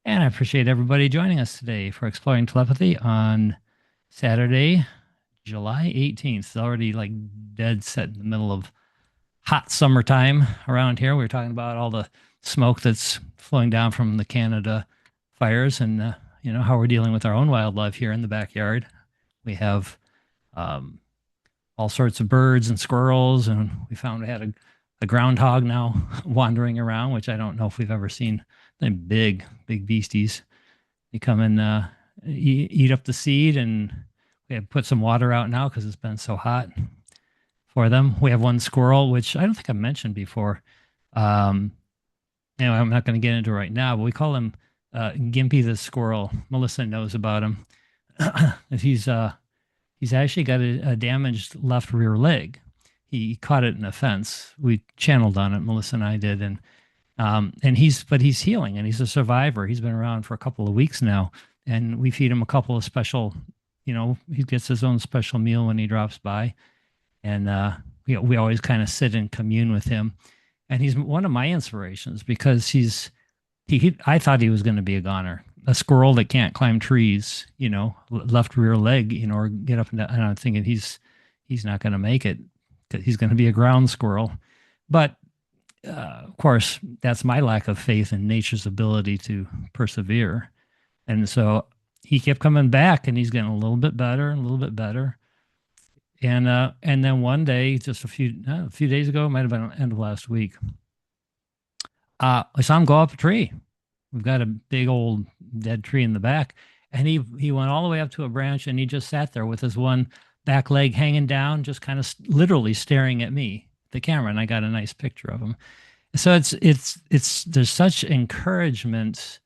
And I appreciate everybody joining us today for Exploring Telepathy on Saturday, July 18th. It's already like dead set in the middle of hot summertime around here. We were talking about all the smoke that's flowing down from the Canada fires and, how we're dealing with our own wildlife here in the backyard. We have um, all sorts of birds and squirrels, and we found we had a groundhog now wandering around, which I don't know if we've ever seen. They're big, big beasties. They come and eat up the seed, and we have put some water out now because it's been so hot for them. We have one squirrel, which I don't think I mentioned before. Um, anyway, I'm not going to get into it right now, but we call him Gimpy the squirrel. Melissa knows about him. He's actually got a damaged left rear leg. He caught it in a fence. We channeled on it, Melissa and I did, and he's healing and he's a survivor. He's been around for a couple of weeks now, and we feed him a couple of special, he gets his own special meal when he drops by, and we always kind of sit and commune with him, and he's one of my inspirations because I thought he was going to be a goner, a squirrel that can't climb trees, left rear leg, or get up and down. And I'm thinking he's not going to make it because he's going to be a ground squirrel, but of course, that's my lack of faith in nature's ability to persevere. And so he kept coming back, and he's getting a little bit better and a little bit better. And then one day, just a few days ago, it might have been the end of last week, I saw him go up a tree. We've got a big old dead tree in the back, and he went all the way up to a branch, and he just sat there with his one back leg hanging down, just kind of literally staring at me, the camera, and I got a nice picture of him. So it's there's such encouragement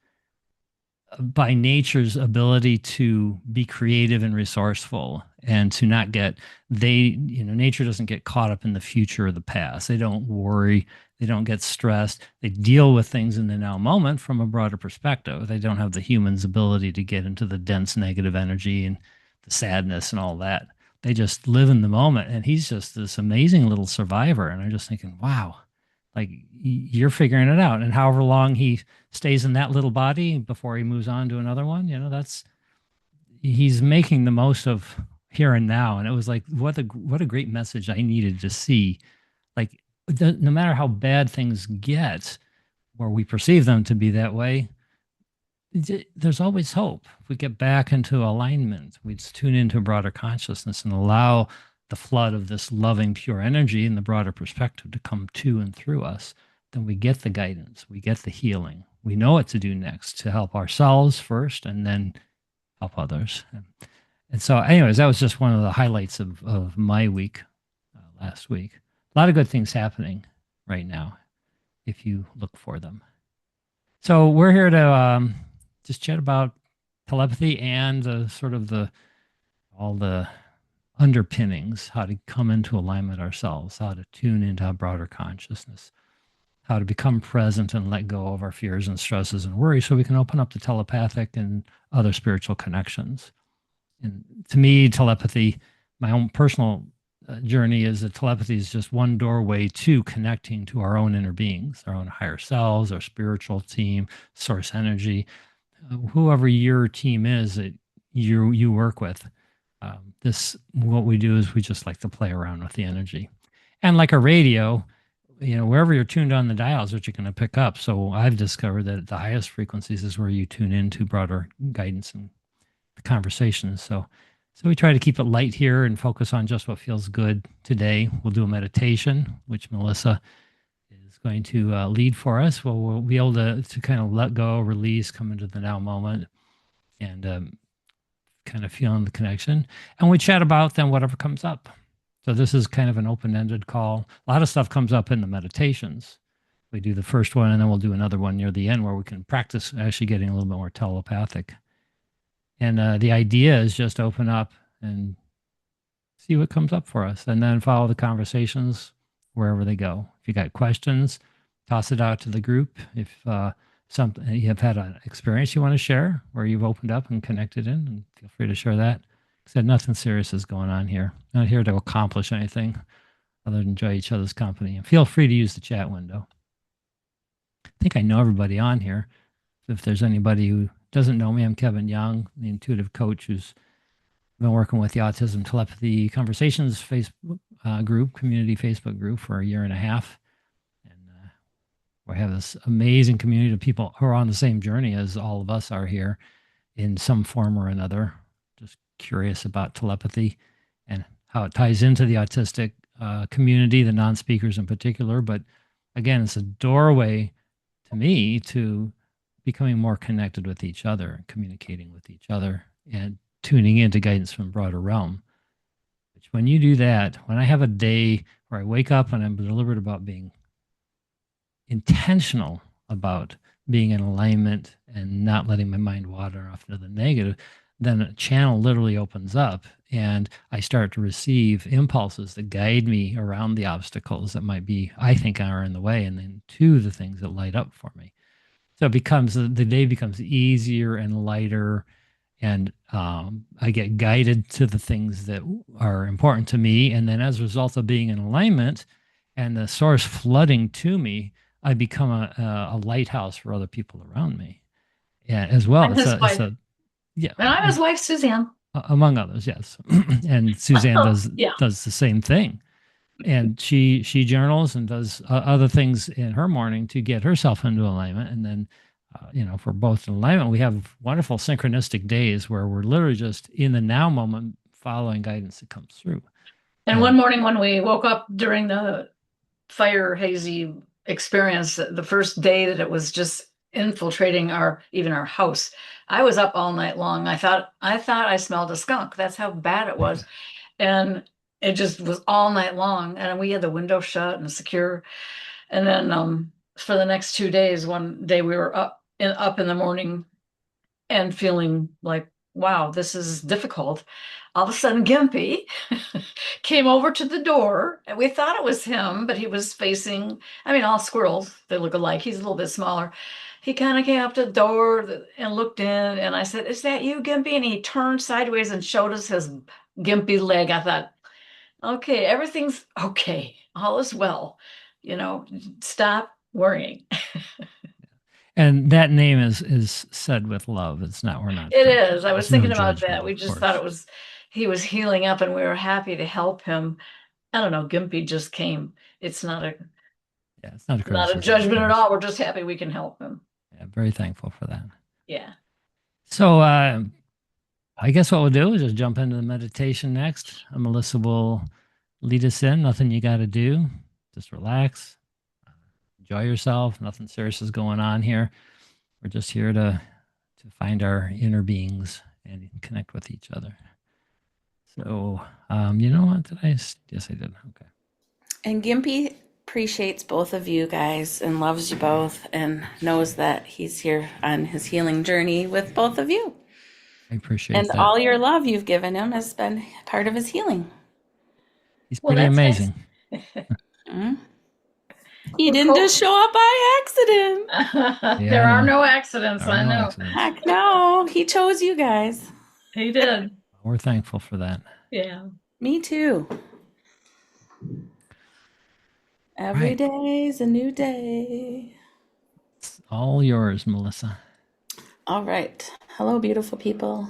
by nature's ability to be creative and resourceful, and to not get nature doesn't get caught up in the future or the past. They don't worry, they don't get stressed, they deal with things in the now moment from a broader perspective. They don't have the human's ability to get into the dense negative energy and the sadness and all that. They just live in the moment, and he's just this amazing little survivor. And I'm just thinking, wow, like you're figuring it out. And however long he stays in that little body before he moves on to another one, he's making the most of here and now. And it was like, what a great message I needed to see. Like, no matter how bad things get, or we perceive them to be that way, there's always hope. If we get back into alignment, we tune into a broader consciousness and allow the flood of this loving, pure energy in the broader perspective to come to and through us, then we get the guidance, we get the healing. We know what to do next to help ourselves first and then help others. And so, anyways, that was just one of the highlights of my week last week. A lot of good things happening right now if you look for them. So we're here to just chat about telepathy and all the underpinnings, how to come into alignment ourselves, how to tune into a broader consciousness, how to become present and let go of our fears and stresses and worries so we can open up the telepathic and other spiritual connections. And to me, telepathy, my own personal journey, is that telepathy is just one doorway to connecting to our own inner beings, our own higher selves, our spiritual team, source energy, whoever your team is that you work with. What we do is we just like to play around with the energy, and like a radio, wherever you're tuned on the dials, what you're going to pick up. So I've discovered that the highest frequencies is where you tune into broader guidance and the conversations. So we try to keep it light here and focus on just what feels good today. We'll do a meditation, which Melissa is going to lead for us. We'll be able to kind of let go, release, come into the now moment, and kind of feeling the connection. And we chat about then whatever comes up. So this is kind of an open-ended call. A lot of stuff comes up in the meditations. We do the first one, and then we'll do another one near the end where we can practice actually getting a little bit more telepathic. And the idea is just open up and see what comes up for us, and then follow the conversations wherever they go. If you got questions, toss it out to the group. If you have had an experience you want to share where you've opened up and connected in, and feel free to share that. I said nothing serious is going on here. Not here to accomplish anything other than enjoy each other's company. And feel free to use the chat window. I think I know everybody on here. If there's anybody who doesn't know me, I'm Kevin Young, the intuitive coach who's been working with the Autism Telepathy Conversations Facebook group, community Facebook group for a year and a half. And we have this amazing community of people who are on the same journey as all of us are here in some form or another, just curious about telepathy and how it ties into the autistic community, the non-speakers in particular. But again, it's a doorway to me to becoming more connected with each other and communicating with each other and tuning into guidance from broader realm. Which when you do that, when I have a day where I wake up and I'm deliberate about being intentional about being in alignment and not letting my mind wander off into the negative, then a channel literally opens up and I start to receive impulses that guide me around the obstacles that might be, I think, are in the way, and then to the things that light up for me. So it becomes the day becomes easier and lighter, and I get guided to the things that are important to me. And then as a result of being in alignment and the source flooding to me, I become a lighthouse for other people around me. Yeah, as well. I'm his wife. Yeah. And I'm his wife, Suzanne. Among others, yes. And Suzanne Yeah. does the same thing. And she journals and does other things in her morning to get herself into alignment. And then, for both in alignment, we have wonderful synchronistic days where we're literally just in the now moment, following guidance that comes through. And one morning when we woke up during the fire hazy experience, the first day that it was just infiltrating even our house, I was up all night long. I thought I smelled a skunk. That's how bad it was. And it just was all night long. And we had the window shut and secure. And then for the next 2 days, one day we were up in the morning and feeling like, wow, this is difficult. All of a sudden, Gimpy came over to the door, and we thought it was him, but he was facing, I mean, all squirrels, they look alike. He's a little bit smaller. He kind of came up to the door and looked in, and I said, "Is that you, Gimpy?" And he turned sideways and showed us his gimpy leg. I thought, okay, everything's okay. All is well. Stop worrying. And that name is said with love. It's not, we're not. It is. I was There's no thinking about judgment, that. We of just course. thought he was healing up and we were happy to help him. I don't know, Gimpy just came. It's not a It's not a criticism, judgment at all. We're just happy we can help him. Yeah, very thankful for that. Yeah. So I guess what we'll do is just jump into the meditation next. Melissa will lead us in. Nothing you got to do. Just relax. Enjoy yourself. Nothing serious is going on here. We're just here to find our inner beings and connect with each other. So, you know what? Yes, I did. Okay. And Gimpy appreciates both of you guys and loves you both and knows that he's here on his healing journey with both of you. I appreciate that. All your love you've given him has been part of his healing. He's pretty amazing. Nice. He didn't just show up by accident. There are no accidents, I know. Heck no, he chose you guys. He did. We're thankful for that. Yeah. Me too. Every day's a new day. It's all yours, Melissa. All right. Hello, beautiful people.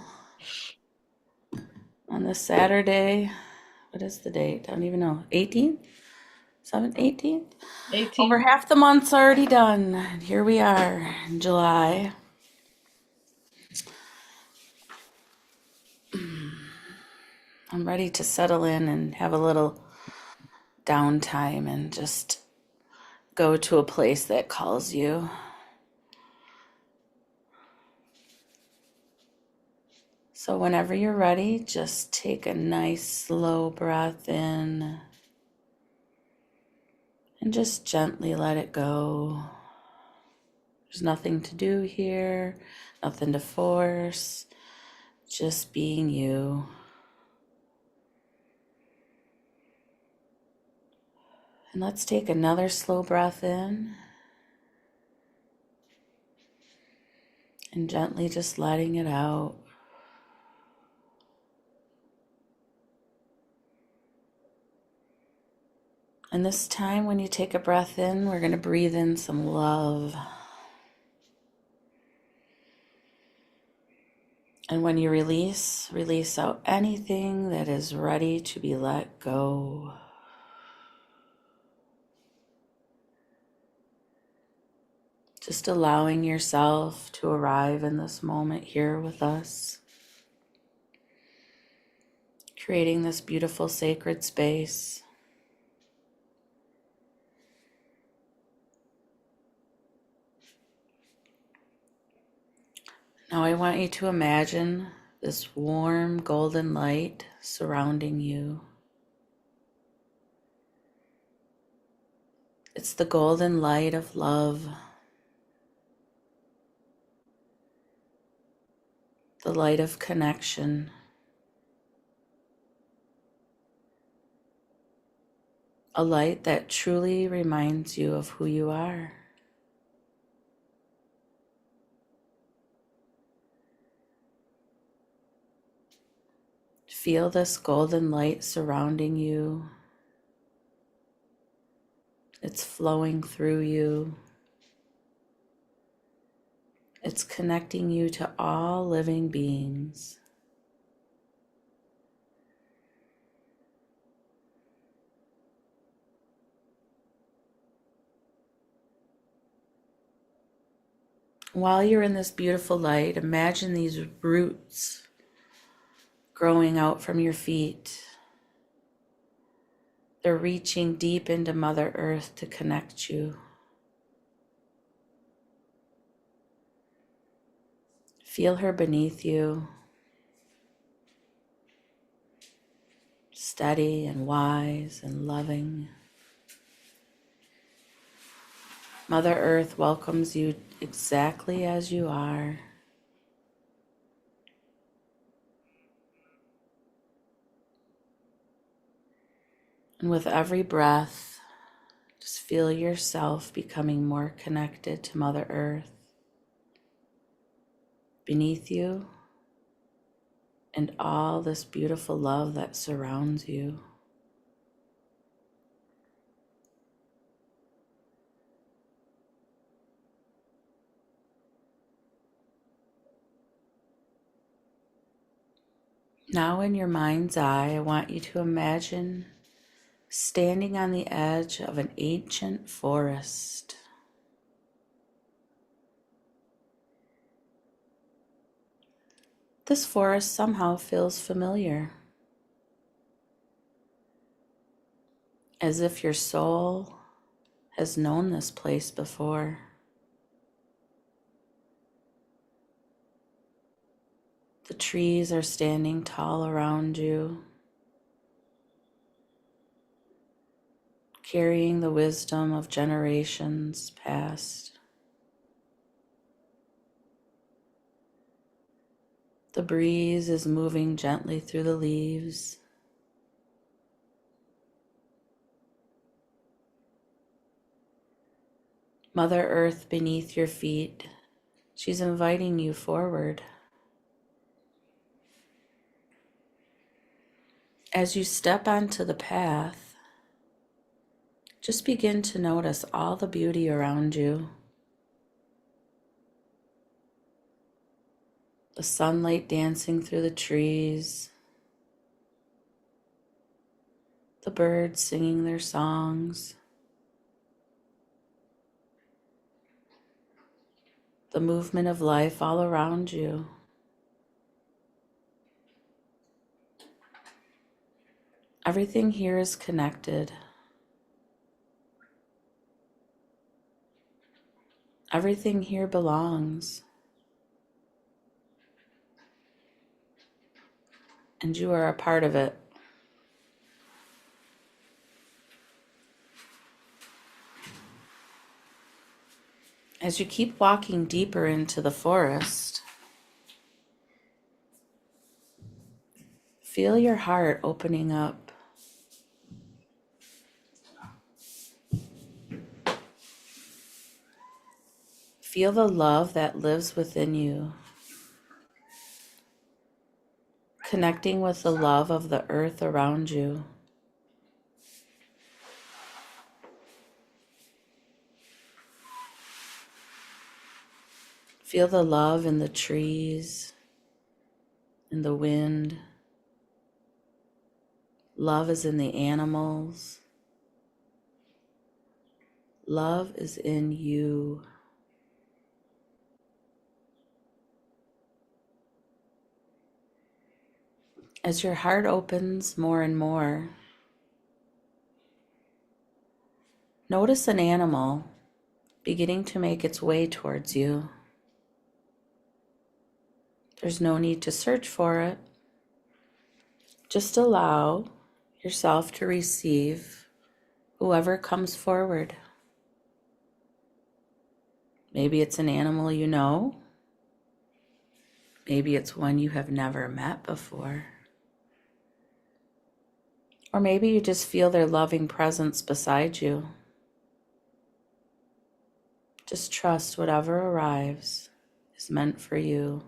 On this Saturday, what is the date? I don't even know. 18th? 18th? 18th. Over half the month's already done. And here we are in July. I'm ready to settle in and have a little downtime and just go to a place that calls you. So whenever you're ready, just take a nice slow breath in and just gently let it go. There's nothing to do here, nothing to force, just being you. And let's take another slow breath in and gently just letting it out. And this time when you take a breath in, we're going to breathe in some love. And when you release, release out anything that is ready to be let go. Just allowing yourself to arrive in this moment here with us. Creating this beautiful sacred space. Now I want you to imagine this warm golden light surrounding you. It's the golden light of love, the light of connection, a light that truly reminds you of who you are. Feel this golden light surrounding you. It's flowing through you. It's connecting you to all living beings. While you're in this beautiful light, imagine these roots growing out from your feet. They're reaching deep into Mother Earth to connect you. Feel her beneath you, steady and wise and loving. Mother Earth welcomes you exactly as you are. And with every breath, just feel yourself becoming more connected to Mother Earth, beneath you, and all this beautiful love that surrounds you. Now in your mind's eye, I want you to imagine standing on the edge of an ancient forest. This forest somehow feels familiar, as if your soul has known this place before. The trees are standing tall around you, carrying the wisdom of generations past. The breeze is moving gently through the leaves. Mother Earth beneath your feet, she's inviting you forward. As you step onto the path, just begin to notice all the beauty around you. The sunlight dancing through the trees, the birds singing their songs, the movement of life all around you. Everything here is connected. Everything here belongs. And you are a part of it. As you keep walking deeper into the forest, feel your heart opening up. Feel the love that lives within you, connecting with the love of the earth around you. Feel the love in the trees, in the wind. Love is in the animals. Love is in you. As your heart opens more and more, notice an animal beginning to make its way towards you. There's no need to search for it. Just allow yourself to receive whoever comes forward. Maybe it's an animal you know. Maybe it's one you have never met before. Or maybe you just feel their loving presence beside you. Just trust whatever arrives is meant for you.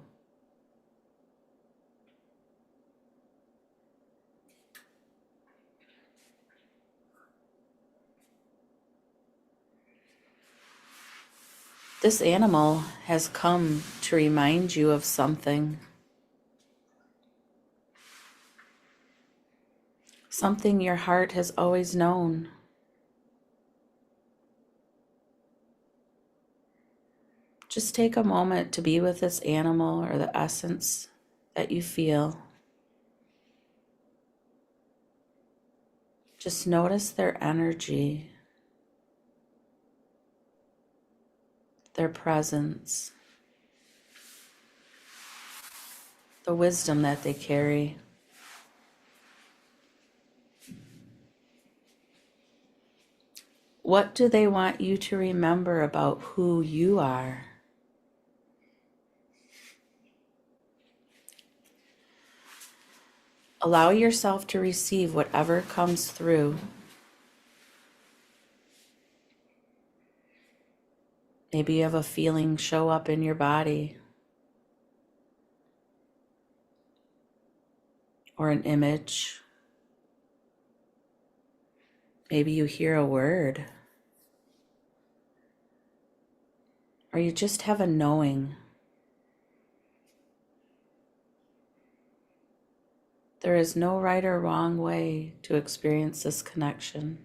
This animal has come to remind you of something. Something your heart has always known. Just take a moment to be with this animal or the essence that you feel. Just notice their energy, their presence, the wisdom that they carry. What do they want you to remember about who you are? Allow yourself to receive whatever comes through. Maybe you have a feeling show up in your body, or an image. Maybe you hear a word, or you just have a knowing. There is no right or wrong way to experience this connection.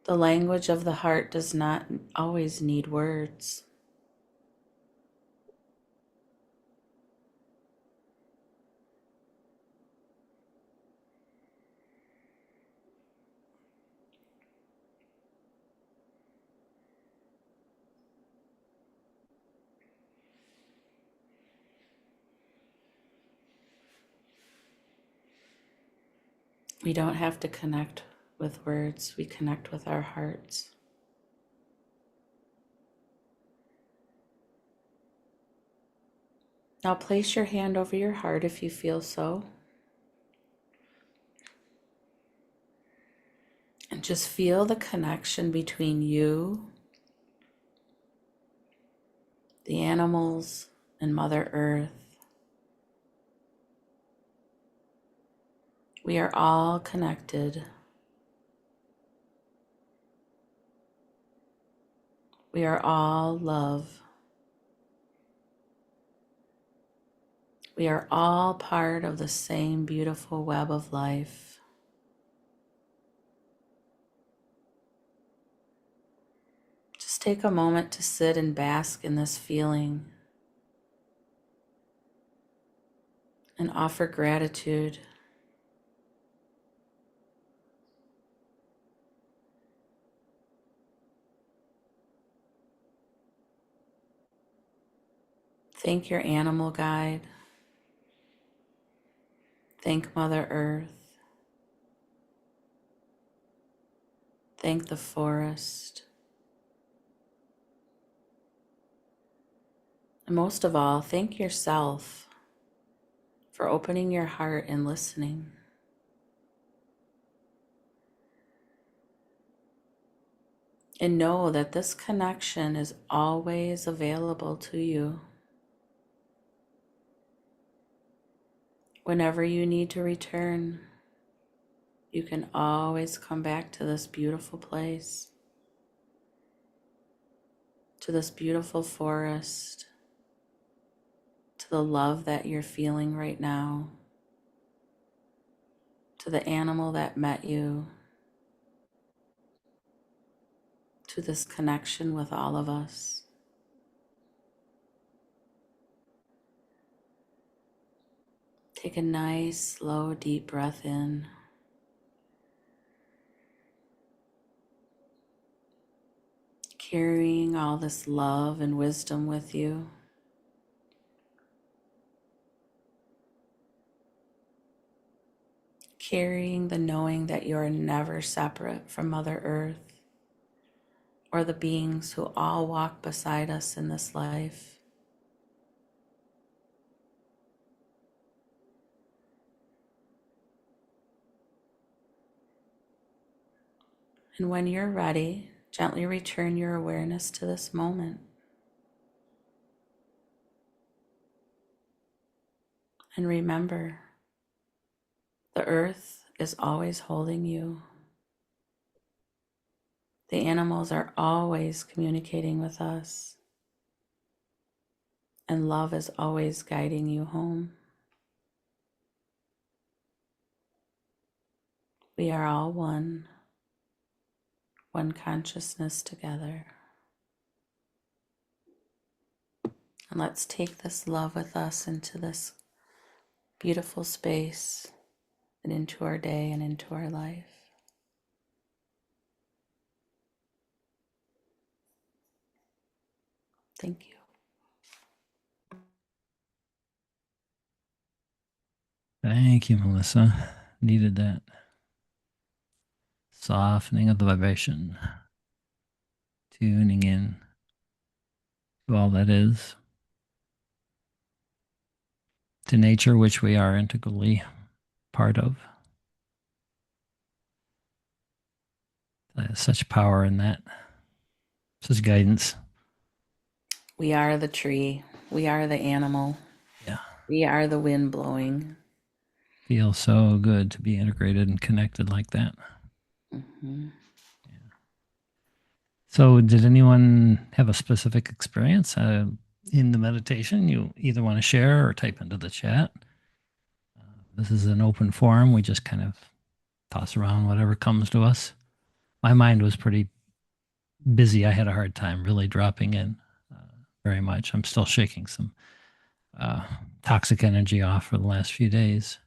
The language of the heart does not always need words. We don't have to connect with words, we connect with our hearts. Now place your hand over your heart if you feel so. And just feel the connection between you, the animals, and Mother Earth. We are all connected. We are all love. We are all part of the same beautiful web of life. Just take a moment to sit and bask in this feeling and offer gratitude. Thank your animal guide. Thank Mother Earth. Thank the forest. And most of all, thank yourself for opening your heart and listening. And know that this connection is always available to you. Whenever you need to return, you can always come back to this beautiful place, to this beautiful forest, to the love that you're feeling right now, to the animal that met you, to this connection with all of us. Take a nice, slow, deep breath in. Carrying all this love and wisdom with you. Carrying the knowing that you are never separate from Mother Earth or the beings who all walk beside us in this life. And when you're ready, gently return your awareness to this moment. And remember, the earth is always holding you. The animals are always communicating with us. And love is always guiding you home. We are all one consciousness together. And let's take this love with us into this beautiful space and into our day and into our life. Thank you. Thank you, Melissa. Needed that. Softening of the vibration. Tuning in to all that is. To nature, which we are integrally part of. There's such power in that. Such guidance. We are the tree. We are the animal. Yeah. We are the wind blowing. Feels so good to be integrated and connected like that. Mm-hmm. Yeah. So did anyone have a specific experience in the meditation you either want to share or type into the chat? This is an open forum. We just kind of toss around whatever comes to us. My mind was pretty busy. I had a hard time really dropping in very much. I'm still shaking some toxic energy off for the last few days.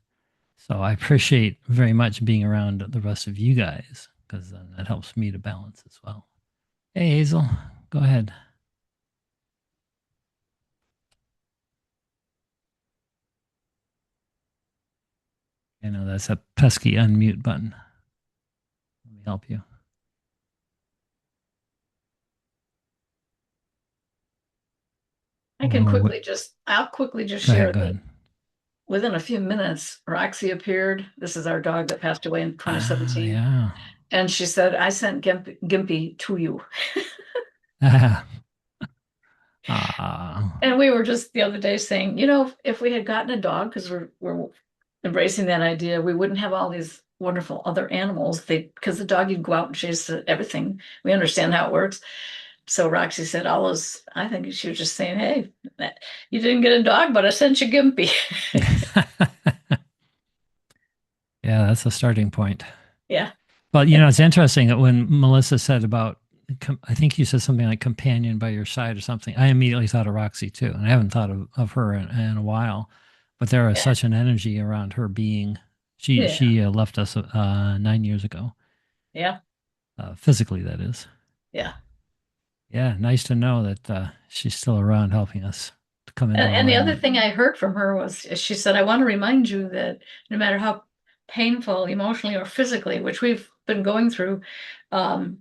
So I appreciate very much being around the rest of you guys because then that helps me to balance as well. Hey, Hazel, go ahead. I know that's a pesky unmute button. Let me help you. I'll quickly just Go share ahead, go that ahead. within a few minutes, Roxy appeared. This is our dog that passed away in 2017. Yeah. And she said, I sent Gimpy to you. And we were just the other day saying, if we had gotten a dog, because we're embracing that idea, we wouldn't have all these wonderful other animals. Because the dog, you'd go out and chase everything. We understand how it works. So Roxy said, I think she was just saying, hey, you didn't get a dog, but I sent you Gimpy. Yeah, that's a starting point. Yeah. But, it's interesting that when Melissa said about, I think you said something like companion by your side or something, I immediately thought of Roxy too. And I haven't thought of her in a while. But there is such an energy around her being. She left us 9 years ago. Yeah. Physically, that is. Yeah. Yeah, nice to know that she's still around helping us to come into And the other alignment. thing I heard from her was she said, I want to remind you that no matter how painful, emotionally or physically, which we've been going through, that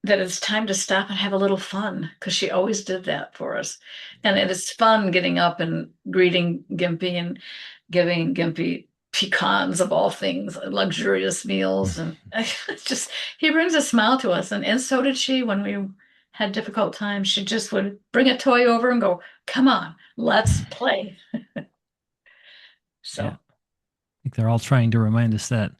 it's time to stop and have a little fun, because she always did that for us. And it is fun getting up and greeting Gimpy and giving Gimpy pecans of all things, luxurious meals. And it's just, he brings a smile to us. And so did she when we had difficult times. She just would bring a toy over and go, come on, let's play. So. Yeah. I think they're all trying to remind us that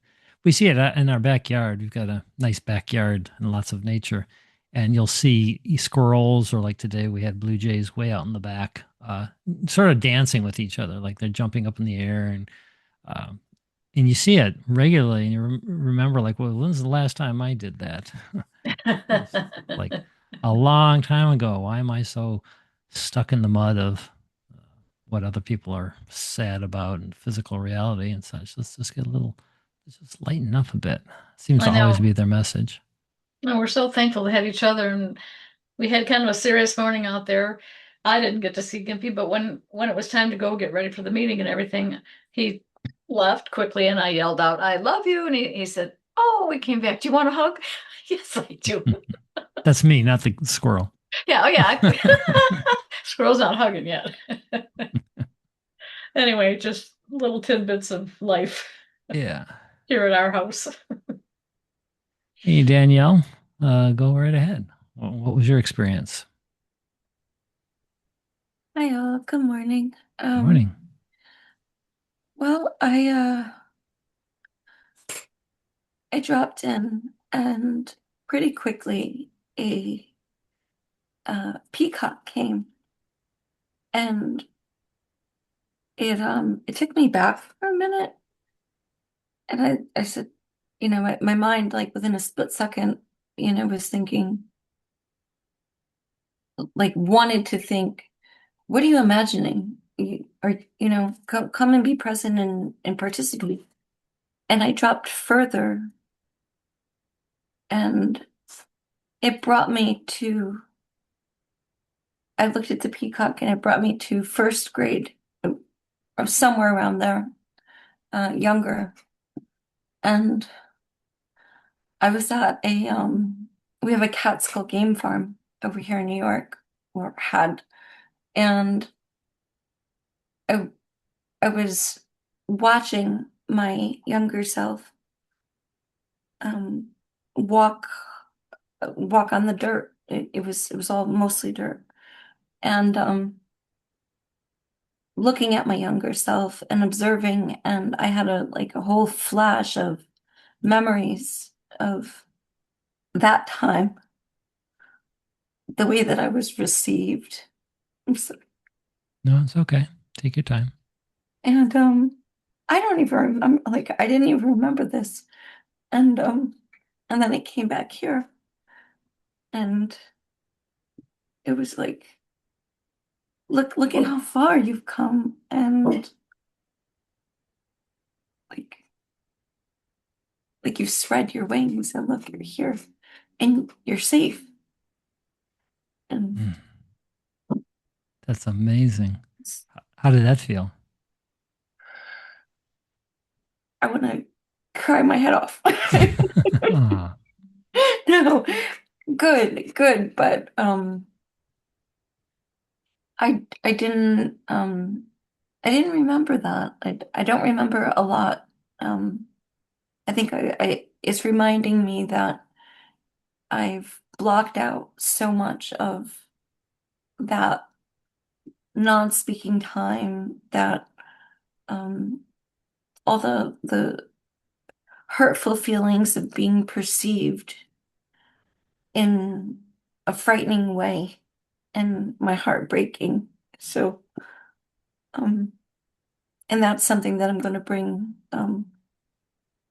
we see it in our backyard. We've got a nice backyard and lots of nature. And you'll see squirrels, or like today we had blue jays way out in the back uh, sort of dancing with each other, like they're jumping up in the air, um, and you see it regularly, and you remember, like, well, when's the last time I did that? It's like a long time ago. Why am I so stuck in the mud of what other people are sad about and physical reality and such? Let's just get a little, let's just lighten up a bit. Seems I to always know. be their message. And we're so thankful to have each other. And we had kind of a serious morning out there. I didn't get to see Gimpy, but when it was time to go get ready for the meeting and everything, he left quickly and I yelled out, I love you. And he said, oh, we came back. Do you want a hug? Yes, I do. That's me, not the squirrel. Yeah, oh yeah. Squirrel's not hugging yet. Anyway, just little tidbits of life Yeah. here at our house. Hey, Danielle, go right ahead. What was your experience? Hi all, good morning. Good morning. Well, I dropped in and pretty quickly a peacock came and it took me back for a minute and I said, my mind like within a split second, was thinking like wanted to think, what are you imagining? Come and be present and participate. And I dropped further and it brought me to, I looked at the peacock and it brought me to first grade or somewhere around there, younger. And I was at we have a Catskill game farm over here in New York, or had, and I, I was watching my younger self um, walk walk on the dirt. It was all mostly dirt. And looking at my younger self and observing, and I had a whole flash of memories of that time, the way that I was received. No, it's okay. Take your time. And I don't even remember, like I didn't even remember this. And then it came back here and it was like, look at how far you've come, and like you spread your wings and look, you're here and you're safe. And That's amazing. How did that feel? I want to cry my head off. Aw. No, good, but I didn't remember that. I don't remember a lot. I think I it's reminding me that I've blocked out so much of that non-speaking time, that all the hurtful feelings of being perceived in a frightening way and my heart breaking. So and that's something that I'm going to bring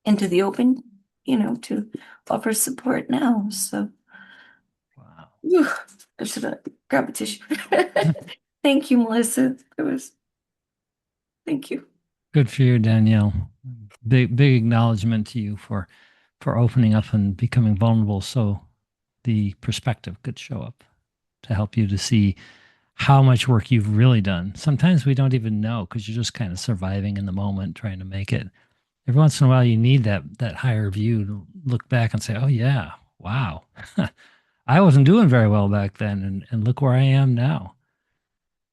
into the open, to offer support now. So Wow. whew, I should have grabbed a tissue. Thank you, Melissa. Thank you. Good for you, Danielle. Big acknowledgement to you for opening up and becoming vulnerable, so the perspective could show up to help you to see how much work you've really done. Sometimes we don't even know because you're just kind of surviving in the moment, trying to make it. Every once in a while, you need that higher view to look back and say, "Oh yeah, wow, I wasn't doing very well back then, and look where I am now."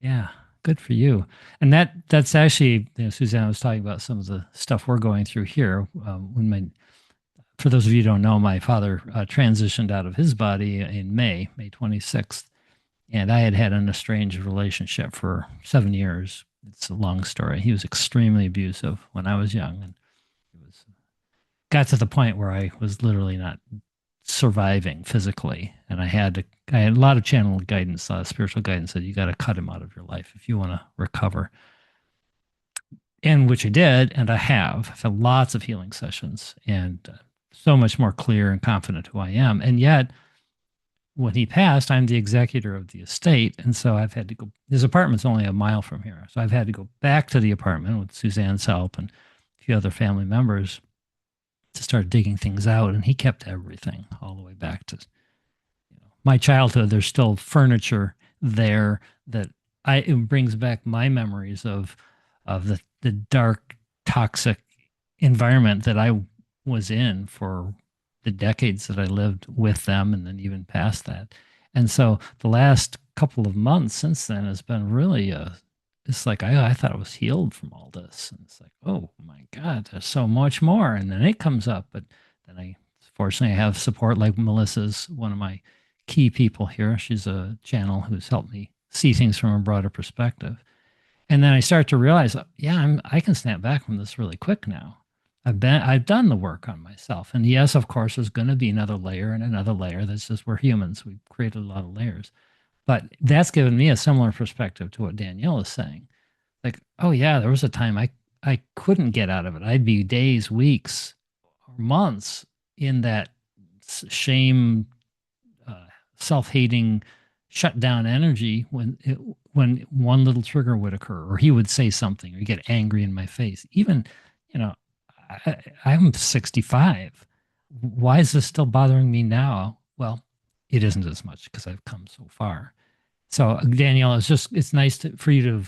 Yeah, good for you. And that's actually, Suzanne was talking about some of the stuff we're going through here. For those of you who don't know, my father transitioned out of his body in May 26th, and I had an estranged relationship for 7 years. It's a long story. He was extremely abusive when I was young, and it got to the point where I was literally not surviving physically, and I had a lot of channel guidance, spiritual guidance that you got to cut him out of your life if you want to recover. And which I did, and I have. I've had lots of healing sessions, and so much more clear and confident who I am. And yet, when he passed, I'm the executor of the estate, and so I've had to go. His apartment's only a mile from here, so I've had to go back to the apartment with Suzanne's help and a few other family members to start digging things out. And he kept everything all the way back to my childhood. There's still furniture there that it brings back my memories of the dark, toxic environment that I was in for the decades that I lived with them, and then even past that. And so the last couple of months since then has been really it's like I thought I was healed from all this, and it's like, oh my God, there's so much more. And then it comes up, but then I fortunately I have support like Melissa's one of my key people here. She's a channel who's helped me see things from a broader perspective. And then I start to realize, yeah, I can snap back from this really quick now. I've done the work on myself. And yes, of course, there's going to be another layer and another layer. That's just we're humans. We've created a lot of layers. But that's given me a similar perspective to what Danielle is saying. Like, oh yeah, there was a time I couldn't get out of it. I'd be days, weeks, or months in that shame, self-hating, shut down energy when one little trigger would occur, or he would say something, or get angry in my face. Even, I'm 65. Why is this still bothering me now? Well, it isn't as much because I've come so far. So Danielle, it's nice for you to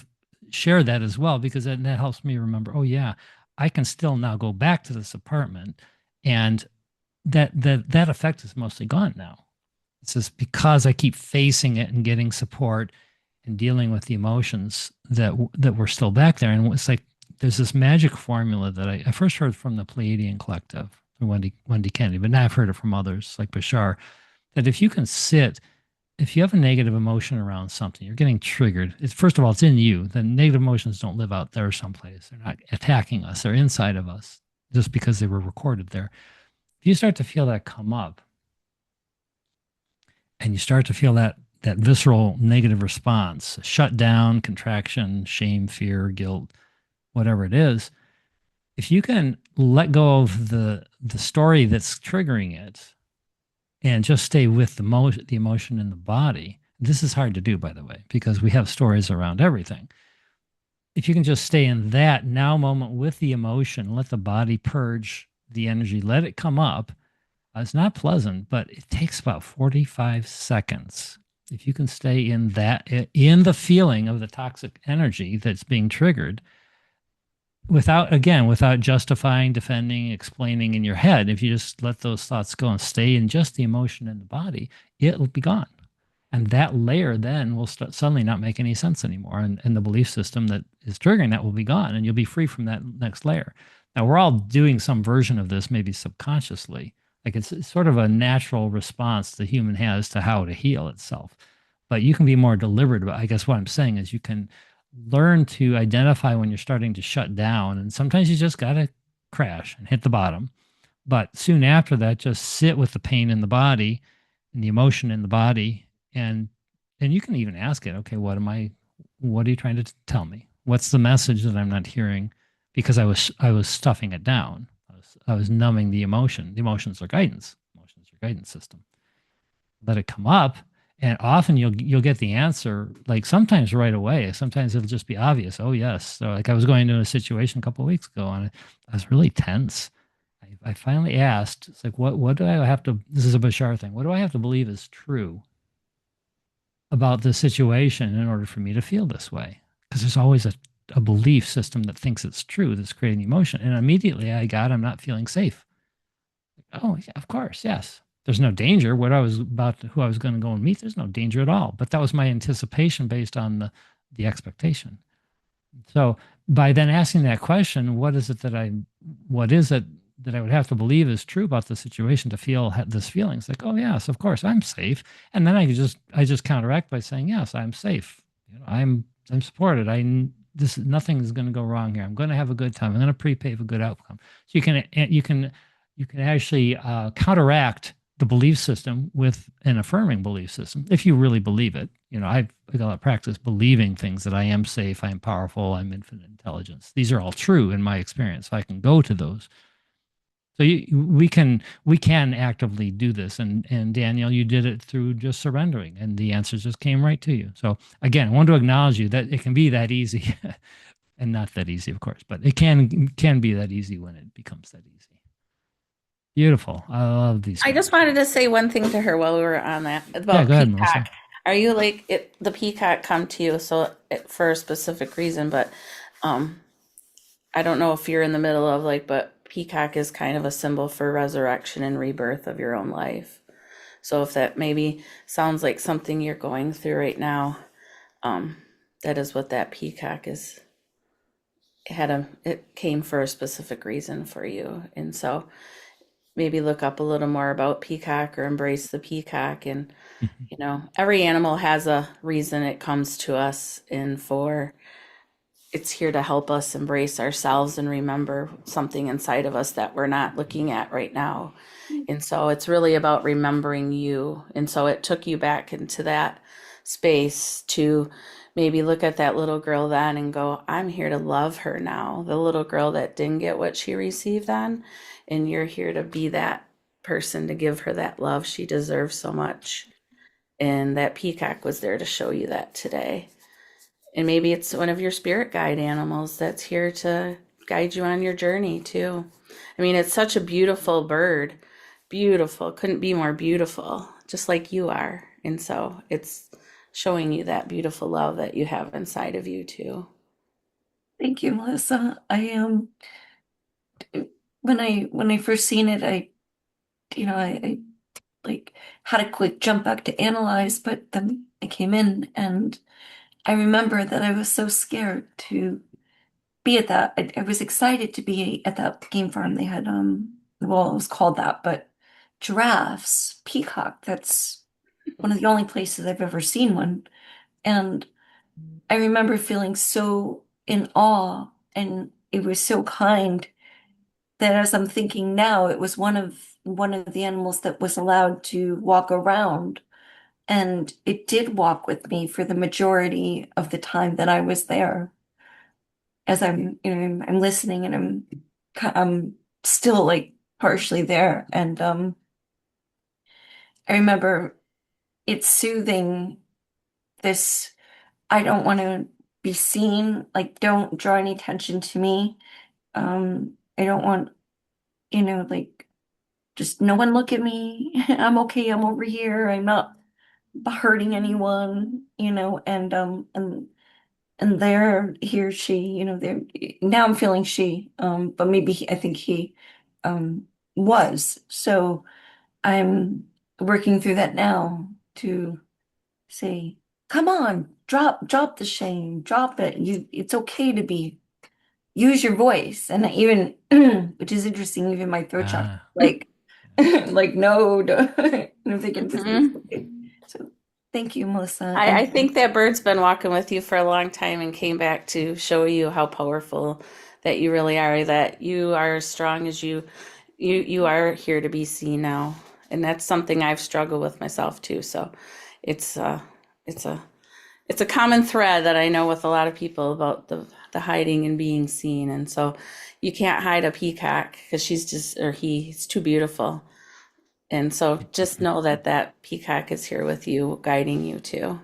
share that as well, because that helps me remember, oh yeah, I can still now go back to this apartment, and that effect is mostly gone now. It's just because I keep facing it and getting support and dealing with the emotions that were still back there. And it's like there's this magic formula that I first heard from the Pleiadian Collective, Wendy Kennedy, but now I've heard it from others like Bashar, that if you you have a negative emotion around something, you're getting triggered. First of all, it's in you. The negative emotions don't live out there someplace. They're not attacking us. They're inside of us just because they were recorded there. If you start to feel that come up, and you start to feel that visceral negative response, shut down, contraction, shame, fear, guilt, whatever it is, if you can let go of the story that's triggering it and just stay with the emotion in the body. This is hard to do, by the way, because we have stories around everything. If you can just stay in that now moment with the emotion, let the body purge the energy, let it come up. It's not pleasant, but it takes about 45 seconds. If you can stay in the feeling of the toxic energy that's being triggered, without justifying, defending, explaining in your head, if you just let those thoughts go and stay in just the emotion in the body, it'll be gone. And that layer then will suddenly not make any sense anymore. And the belief system that is triggering that will be gone, and you'll be free from that next layer. Now, we're all doing some version of this, maybe subconsciously. Like it's sort of a natural response the human has to how to heal itself. But you can be more deliberate about, I guess what I'm saying is you can learn to identify when you're starting to shut down. And sometimes you just got to crash and hit the bottom. But soon after that, just sit with the pain in the body and the emotion in the body. And you can even ask it, okay, what are you trying to tell me? What's the message that I'm not hearing? Because I was stuffing it down. I was numbing the emotion. The emotions are guidance. Emotions are guidance system. Let it come up, and often you'll get the answer. Like sometimes right away. Sometimes it'll just be obvious. Oh yes. So like I was going into a situation a couple of weeks ago, and I was really tense. I finally asked. It's like what do I have to? This is a Bashar thing. What do I have to believe is true about this situation in order for me to feel this way? Because there's always a belief system that thinks it's true that's creating emotion. And immediately I'm not feeling safe. Oh, yeah, of course, yes. There's no danger. Who I was going to go and meet, there's no danger at all. But that was my anticipation based on the expectation. So by then asking that question, what is it that I would have to believe is true about the situation to feel this feeling? It's like, oh yes, of course, I'm safe. And then I just counteract by saying, yes, I'm safe. I'm supported. Nothing is going to go wrong here. I'm going to have a good time. I'm going to prepay for a good outcome. So you can actually counteract the belief system with an affirming belief system, if you really believe it. I've got a lot of practice believing things that I am safe, I'm powerful, I'm infinite intelligence. These are all true in my experience. So I can go to those. So we can actively do this, and Danielle, you did it through just surrendering, and the answers just came right to you. So again, I want to acknowledge you that it can be that easy, and not that easy, of course, but it can be that easy when it becomes that easy. Beautiful. I love these. I just wanted to say one thing to her while we were on that Yeah, about go ahead, Melissa. peacock. Are you like it? The peacock come to you for a specific reason, but I don't know if you're in the middle of but peacock is kind of a symbol for resurrection and rebirth of your own life. So if that maybe sounds like something you're going through right now, that is what that peacock is. It came for a specific reason for you, and so maybe look up a little more about peacock or embrace the peacock. And every animal has a reason it comes to us, and it's here to help us embrace ourselves and remember something inside of us that we're not looking at right now. And so it's really about remembering you. And so it took you back into that space to maybe look at that little girl then and go, I'm here to love her now. The little girl that didn't get what she received then. And you're here to be that person to give her that love. She deserves so much. And that peacock was there to show you that today. And maybe it's one of your spirit guide animals that's here to guide you on your journey too. I mean, it's such a beautiful bird. Beautiful. Couldn't be more beautiful, just like you are. And so it's showing you that beautiful love that you have inside of you too. Thank you, Melissa. I am when I first seen it, I like had a quick jump back to analyze, but then I came in and I remember that I was so scared to be at that. I was excited to be at that game farm. They had well, it was called that, but giraffes, peacock. That's one of the only places I've ever seen one. And I remember feeling so in awe, and it was so kind that as I'm thinking now, it was one of the animals that was allowed to walk around. And it did walk with me for the majority of the time that I was there. As I'm listening, and I'm still like partially there. And I remember it's soothing this, I don't want to be seen, like don't draw any attention to me. I don't want, like just no one look at me. I'm okay, I'm over here. I'm not hurting anyone, and there he or she, there now I'm feeling she, but maybe I think he was. So I'm working through that now to say, come on, drop the shame, drop it. It's okay to use your voice. And even which is interesting, even my throat chakra, Ah, like like no, and I'm thinking this is Mhm. okay. So thank you, Melissa. I And think that bird's been walking with you for a long time and came back to show you how powerful that you really are, that you are as strong as you are here to be seen now. And that's something I've struggled with myself too. So it's it's a it's a common thread that I know with a lot of people about the hiding and being seen. And so you can't hide a peacock because he's too beautiful. And so just know that that peacock is here with you, guiding you too,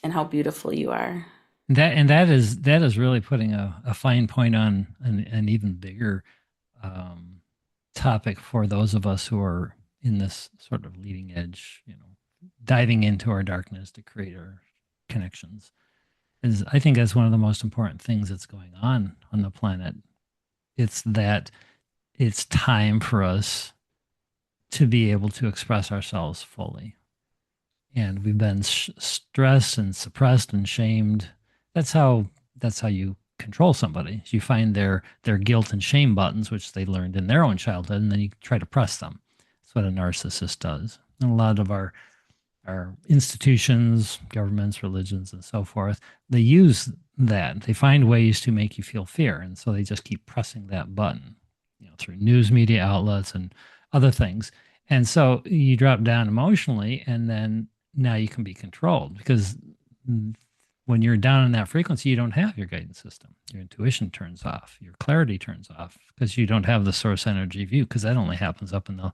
and how beautiful you are. that is really putting a fine point on an even bigger um, topic for those of us who are in this sort of leading edge, diving into our darkness to create our connections. Is I think that's one of the most important things that's going on the planet. It's that it's time for us to be able to express ourselves fully. And we've been stressed and suppressed and shamed. That's how you control somebody. You find their guilt and shame buttons, which they learned in their own childhood, and then you try to press them. That's what a narcissist does. And a lot of our institutions, governments, religions, and so forth, they use that. They find ways to make you feel fear, and so they just keep pressing that button, through news media outlets and other things. And so you drop down emotionally, and then now you can be controlled because when you're down in that frequency, you don't have your guidance system. Your intuition turns off, your clarity turns off because you don't have the source energy view, because that only happens up in the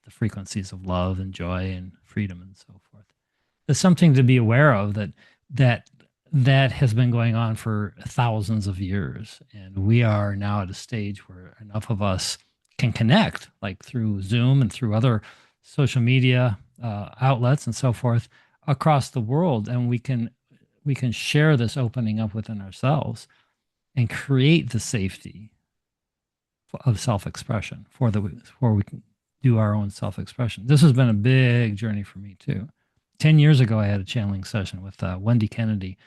frequencies of love and joy and freedom and so forth. There's something to be aware of that that has been going on for thousands of years, and we are now at a stage where enough of us can connect, like through Zoom and through other social media outlets and so forth across the world, and we can share this opening up within ourselves and create the safety of self-expression for we can do our own self-expression. This has been a big journey for me too. 10 years ago, I had a channeling session with Wendy Kennedy,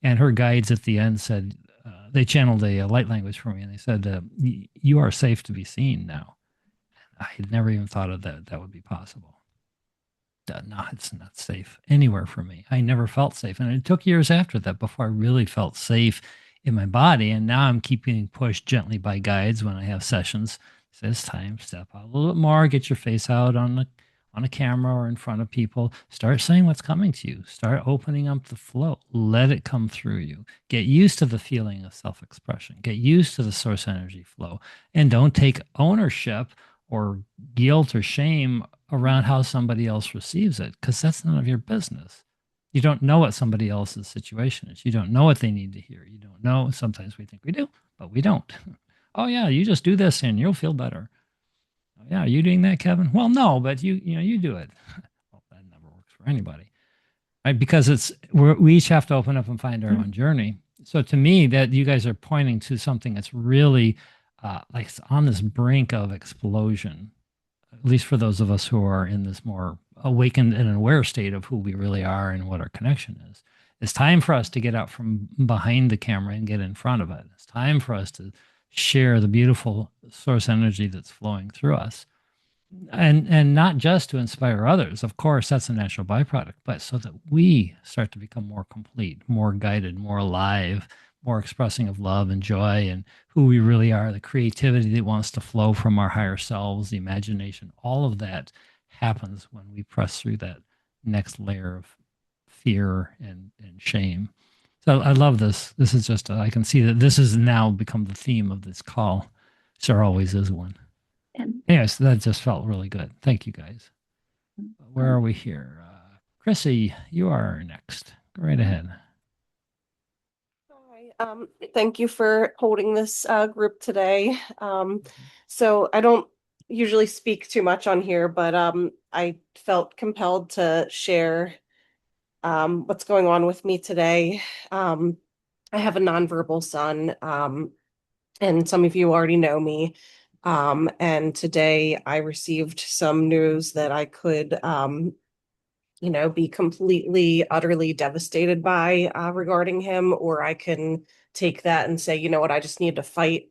and her guides at the end said, they channeled a light language for me, and they said, you are safe to be seen now. I had never even thought of that would be possible. No, it's not safe anywhere for me. I never felt safe. And it took years after that before I really felt safe in my body. And now I'm keeping pushed gently by guides when I have sessions. It says time, step out a little bit more, get your face out on a camera or in front of people. Start saying what's coming to you. Start opening up the flow. Let it come through you. Get used to the feeling of self-expression. Get used to the source energy flow. And don't take ownership or guilt or shame around how somebody else receives it, because that's none of your business. You don't know what somebody else's situation is. You don't know what they need to hear. You don't know. Sometimes we think we do, but we don't. Oh yeah, you just do this and you'll feel better. Oh yeah, are you doing that, Kevin? Well, no, but you do it. Well, that never works for anybody, right? Because we each have to open up and find our own journey. So to me, that you guys are pointing to something that's really like it's on this brink of explosion, at least for those of us who are in this more awakened and aware state of who we really are and what our connection is. It's time for us to get out from behind the camera and get in front of it. It's time for us to share the beautiful source energy that's flowing through us. And not just to inspire others. Of course, that's a natural byproduct, but so that we start to become more complete, more guided, more alive, more expressing of love and joy and who we really are, the creativity that wants to flow from our higher selves, the imagination, all of that happens when we press through that next layer of fear and shame. So I love this. This is just, I can see that this has now become the theme of this call. There always is one. And Yes, that just felt really good. Thank you, guys. Where are we here? Chrissy, you are next. Go right ahead. Hi, thank you for holding this group today. So I don't usually speak too much on here, but I felt compelled to share what's going on with me today. I have a nonverbal son, and some of you already know me. And today I received some news that I could be completely, utterly devastated by regarding him, or I can take that and say, you know what, I just need to fight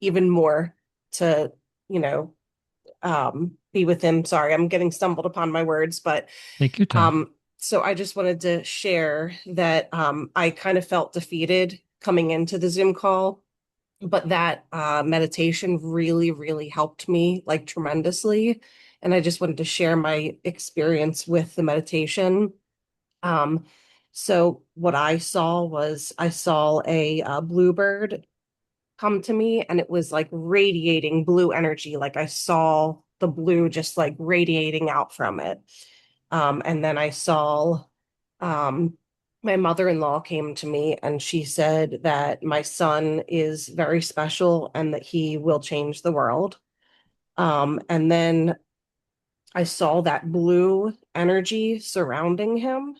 even more to, you know, be with him. Sorry, I'm getting stumbled upon my words, but Take your time. so I just wanted to share that I kind of felt defeated coming into the Zoom call, but that meditation really, really helped me like tremendously. And I just wanted to share my experience with the meditation. Um, so what I saw was I saw a bluebird come to me, and it was like radiating blue energy. Like I saw the blue just like radiating out from it. And then I saw um, my mother-in-law came to me, and she said that my son is very special and that he will change the world. And then I saw that blue energy surrounding him.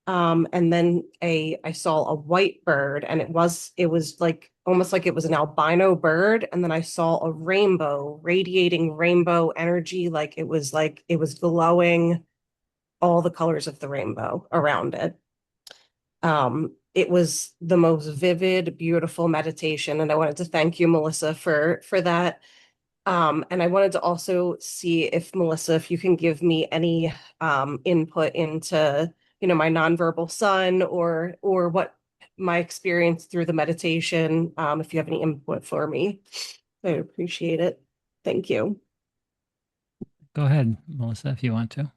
And then I saw a white bird, and it was like almost like it was an albino bird. And then I saw a rainbow, radiating rainbow energy, like it was glowing all the colors of the rainbow around it. It was the most vivid, beautiful meditation, and I wanted to thank you, Melissa, for that. And I wanted to also see if Melissa, if you can give me any input into, my nonverbal son or what my experience through the meditation. If you have any input for me, I appreciate it. Thank you. Go ahead, Melissa, if you want to.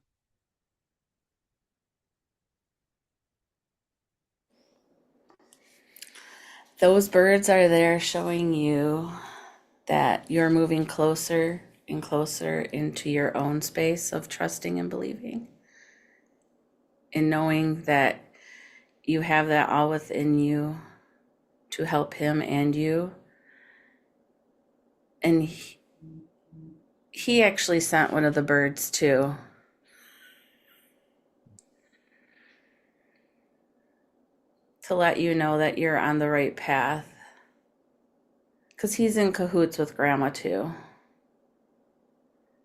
Those birds are there showing you that you're moving closer and closer into your own space of trusting and believing, and knowing that you have that all within you to help him and you. And he actually sent one of the birds too. To let you know that you're on the right path. Because he's in cahoots with Grandma too.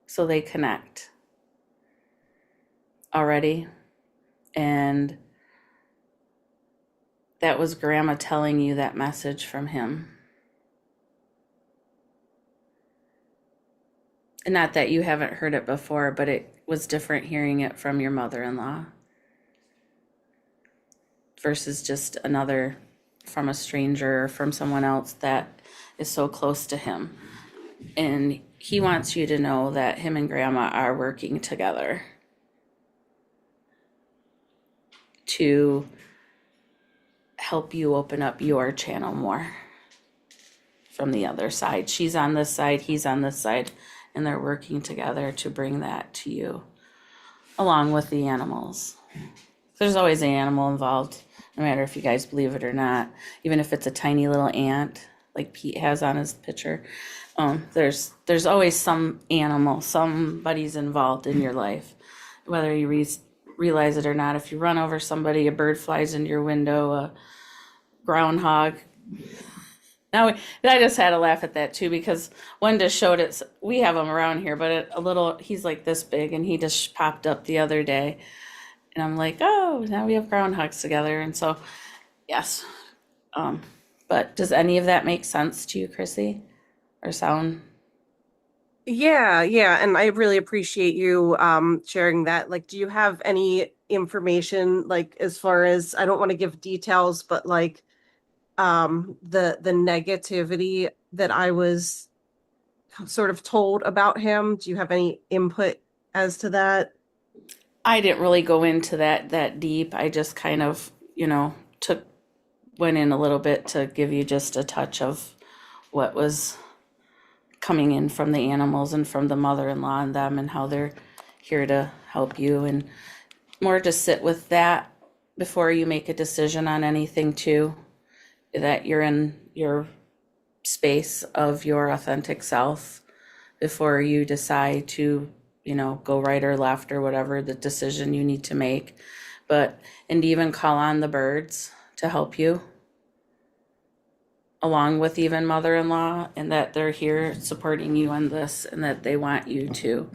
So they connect already. And that was Grandma telling you that message from him. And not that you haven't heard it before, but it was different hearing it from your mother-in-law versus just another from a stranger or from someone else that is so close to him. And he wants you to know that him and Grandma are working together to help you open up your channel more from the other side. She's on this side, he's on this side, and they're working together to bring that to you, along with the animals. There's always an animal involved, no matter if you guys believe it or not. Even if it's a tiny little ant, like Pete has on his picture, there's always some animal, somebody's involved in your life, whether you realize it or not. If you run over somebody, a bird flies into your window, a groundhog. Now, I just had to laugh at that too, because one just showed it. We have them around here, but he's like this big, and he just popped up the other day. And I'm like, oh, now we have groundhogs together. And so, yes. But does any of that make sense to you, Chrissy? Or sound? Yeah, and I really appreciate you sharing that. Like, do you have any information, like, as far as, I don't want to give details, but like the negativity that I was sort of told about him? Do you have any input as to that? I didn't really go into that deep. I just kind of, went in a little bit to give you just a touch of what was coming in from the animals and from the mother-in-law and them, and how they're here to help you, and more to sit with that before you make a decision on anything too, that you're in your space of your authentic self before you decide to, go right or left or whatever the decision you need to make. And even call on the birds to help you, along with even mother-in-law, and that they're here supporting you on this, and that they want you to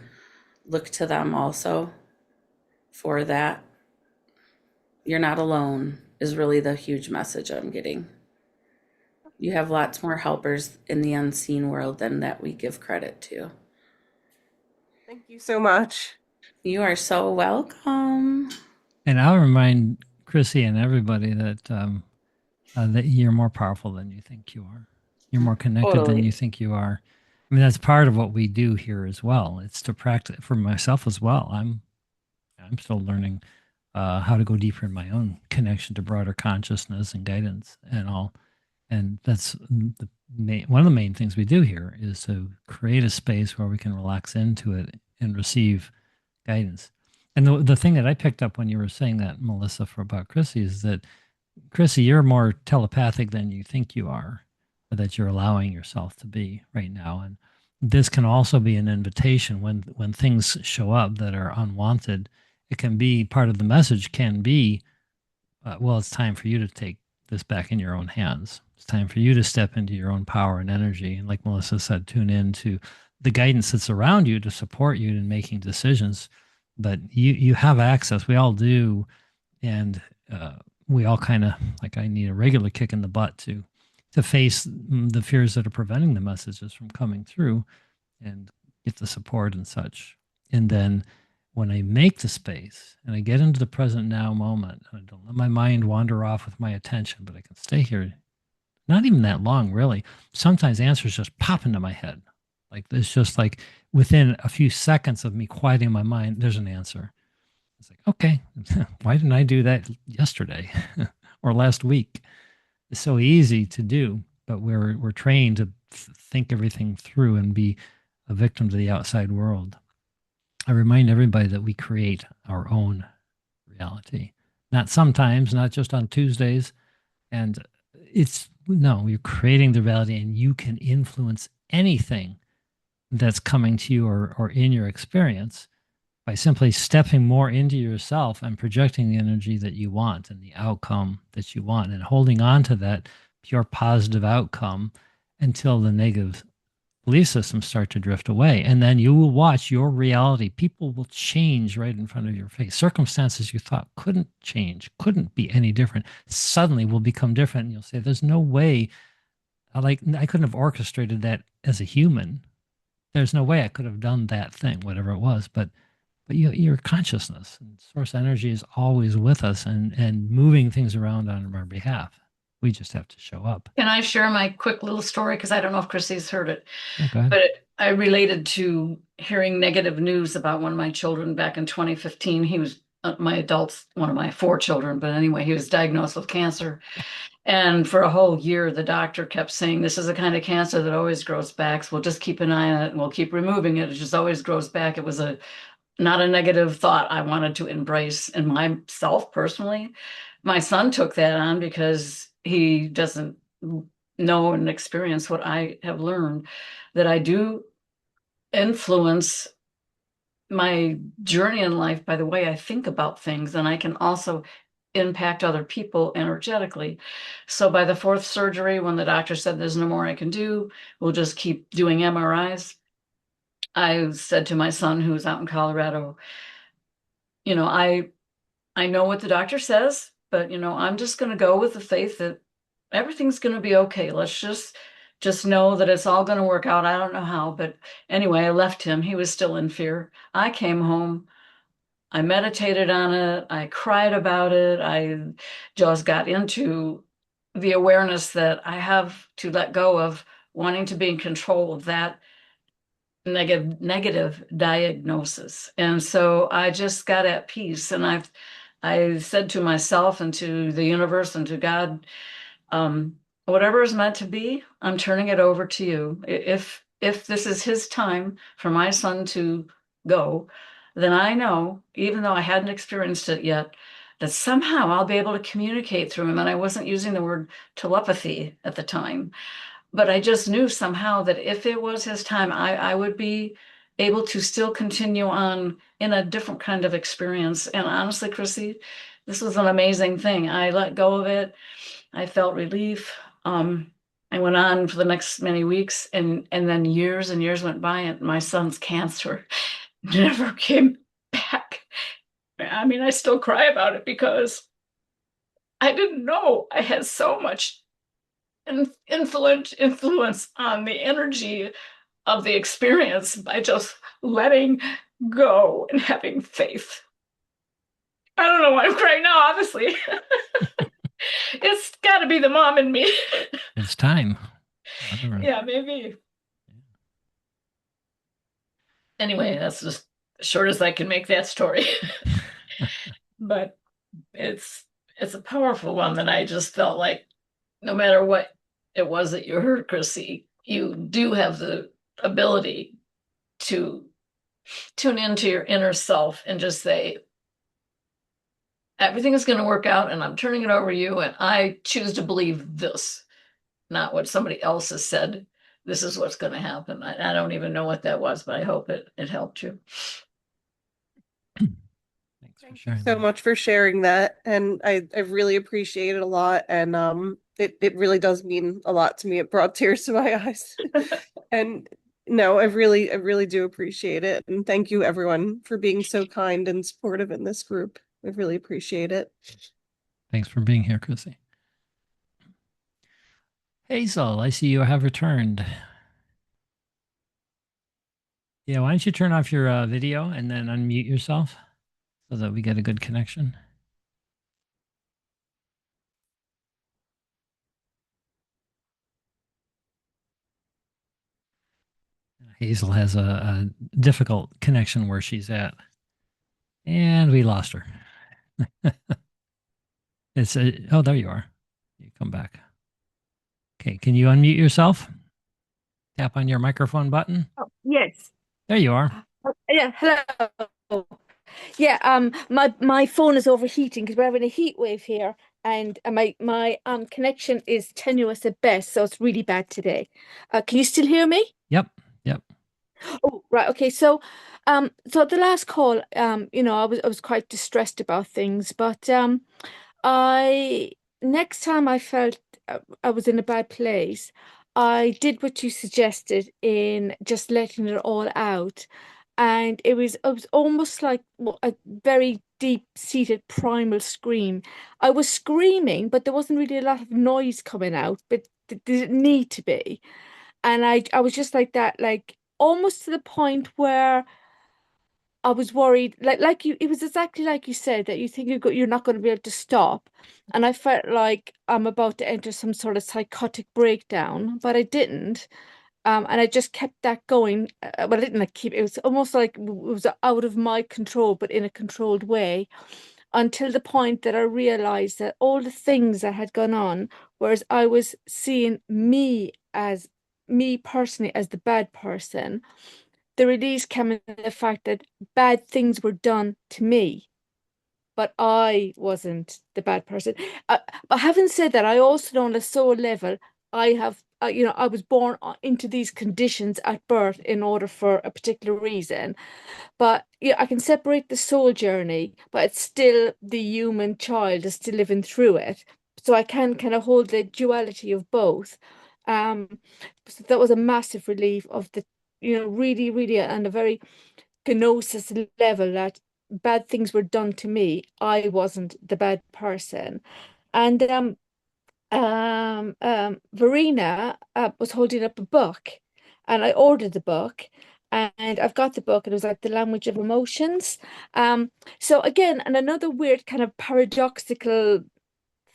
look to them also for that. You're not alone is really the huge message I'm getting. You have lots more helpers in the unseen world than that we give credit to. Thank you so much. You are so welcome. And I'll remind Chrissy and everybody that that you're more powerful than you think you are. You're more connected than Totally. you think you are. I mean, that's part of what we do here as well. It's to practice for myself as well. I'm still learning how to go deeper in my own connection to broader consciousness and guidance and all. And that's one of the main things we do here is to create a space where we can relax into it and receive guidance. And the thing that I picked up when you were saying that, Melissa, about Chrissy, is that, Chrissy, you're more telepathic than you think you are, or that you're allowing yourself to be right now. And this can also be an invitation when things show up that are unwanted. It can be part of the message, can be, well, it's time for you to take this back in your own hands. It's time for you to step into your own power and energy. And like Melissa said, tune in to the guidance that's around you to support you in making decisions. But you have access. We all do. And we all kind of, like, I need a regular kick in the butt to face the fears that are preventing the messages from coming through and get the support and such. And then when I make the space and I get into the present now moment, and I don't let my mind wander off with my attention, but I can stay here not even that long, really. Sometimes answers just pop into my head, Like it's just like within a few seconds of me quieting my mind, there's an answer. It's like, okay, why didn't I do that yesterday or last week? It's so easy to do, but we're trained to think everything through and be a victim to the outside world. I remind everybody that we create our own reality. Not sometimes, not just on Tuesdays. And it's no, you're creating the reality and you can influence anything that's coming to you or in your experience by simply stepping more into yourself and projecting the energy that you want and the outcome that you want and holding on to that pure positive outcome until the negative belief systems start to drift away. And then you will watch your reality. People will change right in front of your face. Circumstances you thought couldn't change, couldn't be any different, suddenly will become different. And you'll say, there's no way, I couldn't have orchestrated that as a human. There's no way I could have done that thing, whatever it was. But your consciousness and source energy is always with us and moving things around on our behalf. We just have to show up. Can I share my quick little story? Because I don't know if Chrissy's heard it, Yeah, go ahead. but I related to hearing negative news about one of my children back in 2015. He was my adults, one of my four children, but anyway, he was diagnosed with cancer. And for a whole year, the doctor kept saying, this is a kind of cancer that always grows back. So we'll just keep an eye on it and we'll keep removing it. It just always grows back. It was not a negative thought I wanted to embrace in myself personally. My son took that on because he doesn't know and experience what I have learned, that I do influence my journey in life by the way I think about things, and I can also impact other people energetically. So by the fourth surgery, when the doctor said there's no more I can do, we'll just keep doing MRIs, I said to my son, who's out in Colorado, you know, I know what the doctor says, but I'm just going to go with the faith that everything's going to be okay. Let's just know that it's all going to work out. I don't know how, but anyway, I left him. He was still in fear. I came home. I meditated on it. I cried about it. I just got into the awareness that I have to let go of wanting to be in control of that negative diagnosis. And so I just got at peace. And I said to myself and to the universe and to God, whatever is meant to be, I'm turning it over to you. If this is his time for my son to go, then I know, even though I hadn't experienced it yet, that somehow I'll be able to communicate through him. And I wasn't using the word telepathy at the time, but I just knew somehow that if it was his time, I would be able to still continue on in a different kind of experience. And honestly, Chrissy, this was an amazing thing. I let go of it. I felt relief. I went on for the next many weeks, and then years and years went by, and my son's cancer never came back. I mean, I still cry about it because I didn't know I had so much influence on the energy of the experience by just letting go and having faith. I don't know why I'm crying now, obviously. It's got to be the mom in me. It's time. Whatever. Yeah, maybe. Anyway, that's just as short as I can make that story. But it's a powerful one that I just felt like no matter what it was that you heard, Chrissy, you do have the ability to tune into your inner self and just say, everything is going to work out and I'm turning it over to you. And I choose to believe this, not what somebody else has said. This is what's going to happen. I don't even know what that was, but I hope it helped you. Thanks for Thank you sharing so that. much for sharing that. And I really appreciate it a lot. And it really does mean a lot to me. It brought tears to my eyes. And no, I really do appreciate it. And thank you everyone for being so kind and supportive in this group. I really appreciate it. Thanks for being here, Chrissy. Hazel, I see you have returned. Yeah, why don't you turn off your video and then unmute yourself so that we get a good connection? Hazel has a difficult connection where she's at, and we lost her. Oh, there you are. You come back. Okay, can you unmute yourself? Tap on your microphone button. Oh, yes. There you are. Yeah, hello. Yeah, my phone is overheating because we're having a heat wave here, and my connection is tenuous at best, so it's really bad today. Can you still hear me? Yep, yep. Oh, right. Okay. So at the last call, I was quite distressed about things, but I next time I felt I was in a bad place, I did what you suggested in just letting it all out, and it was almost like a very deep-seated primal scream. I was screaming, but there wasn't really a lot of noise coming out, but there didn't need to be. And I was just like that, like almost to the point where I was worried, like you, it was exactly like you said that you think you're not going to be able to stop, and I felt like I'm about to enter some sort of psychotic breakdown, but I didn't, and I just kept that going. Well, I didn't like keep it was almost like it was out of my control, but in a controlled way, until the point that I realized that all the things that had gone on, whereas I was seeing me personally as the bad person, the release came in the fact that bad things were done to me, but I wasn't the bad person. But having said that, I also know on a soul level, I was born into these conditions at birth in order for a particular reason. But yeah, I can separate the soul journey, but it's still the human child is still living through it. So I can kind of hold the duality of both. Um, so that was a massive relief of really, really on a very gnosis level that bad things were done to me. I wasn't the bad person. And Verena was holding up a book, and I ordered the book, and I've got the book, and it was like the language of emotions. So again, and another weird kind of paradoxical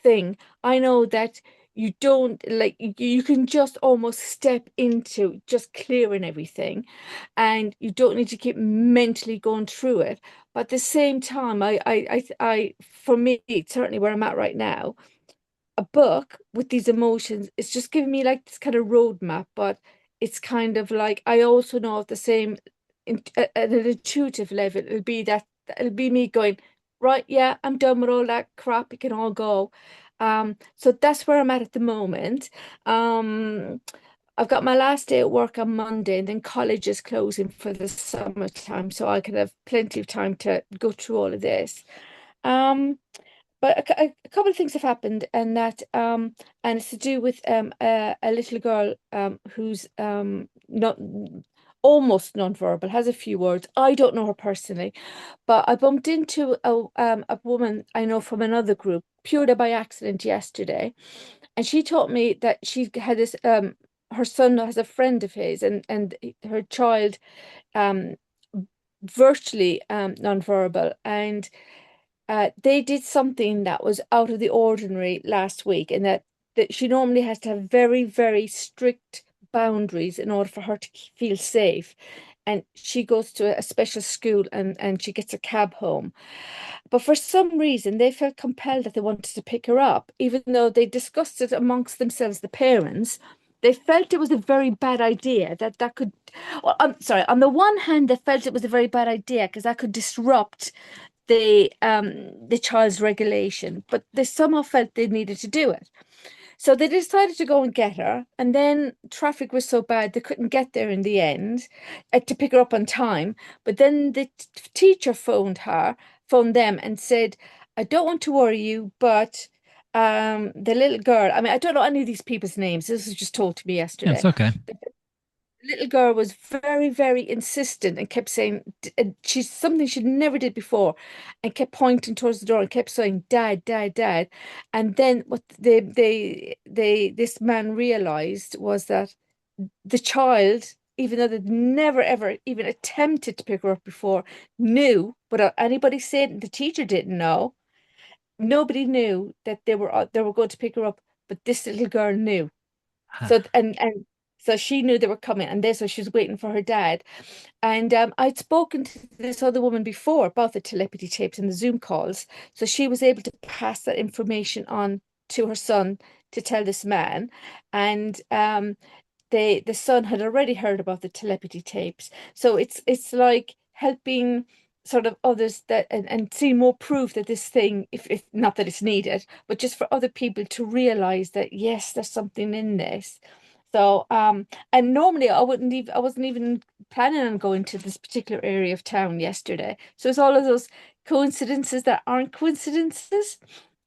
thing. I know that you don't like you can just almost step into just clearing everything, and you don't need to keep mentally going through it. But at the same time, for me, certainly where I'm at right now, a book with these emotions is just giving me like this kind of roadmap, but it's kind of like I also know at the same at an intuitive level, it'll be me going, right, yeah, I'm done with all that crap, it can all go. So that's where I'm at the moment. Um, I've got my last day at work on Monday, and then college is closing for the summertime, so I can have plenty of time to go through all of this. Um, but a couple of things have happened, and it's to do with a little girl who's not almost nonverbal, has a few words. I don't know her personally, but I bumped into a woman I know from another group purely by accident yesterday, and she told me that she had this her son has a friend of his, and her child um virtually nonverbal, and they did something that was out of the ordinary last week, and that she normally has to have very, very strict boundaries in order for her to feel safe. And she goes to a special school, and she gets a cab home. But for some reason, they felt compelled that they wanted to pick her up, even though they discussed it amongst themselves, the parents. They felt it was a very bad idea that could, well, I'm sorry, on the one hand, they felt it was a very bad idea because that could disrupt the child's regulation, but they somehow felt they needed to do it. So they decided to go and get her, and then traffic was so bad they couldn't get there in the end to pick her up on time. But then the teacher phoned them and said, "I don't want to worry you, but the little girl, I mean, I don't know any of these people's names. This was just told to me Yeah, it's yesterday. okay. Little girl was very, very insistent and kept saying she's something she never did before, and kept pointing towards the door and kept saying, "Dad, Dad, Dad." And then what this man realized was that the child, even though they'd never ever even attempted to pick her up before, knew without anybody saying. The teacher didn't know. Nobody knew that they were going to pick her up, but this little girl knew. So and So she knew they were coming, and so she was waiting for her dad. And I'd spoken to this other woman before about the telepathy tapes and the Zoom calls. So she was able to pass that information on to her son to tell this man. And the son had already heard about the telepathy tapes. So it's like helping sort of others that and see more proof that this thing, if not that it's needed, but just for other people to realize that yes, there's something in this. So and normally I wasn't even planning on going to this particular area of town yesterday. So it's all of those coincidences that aren't coincidences.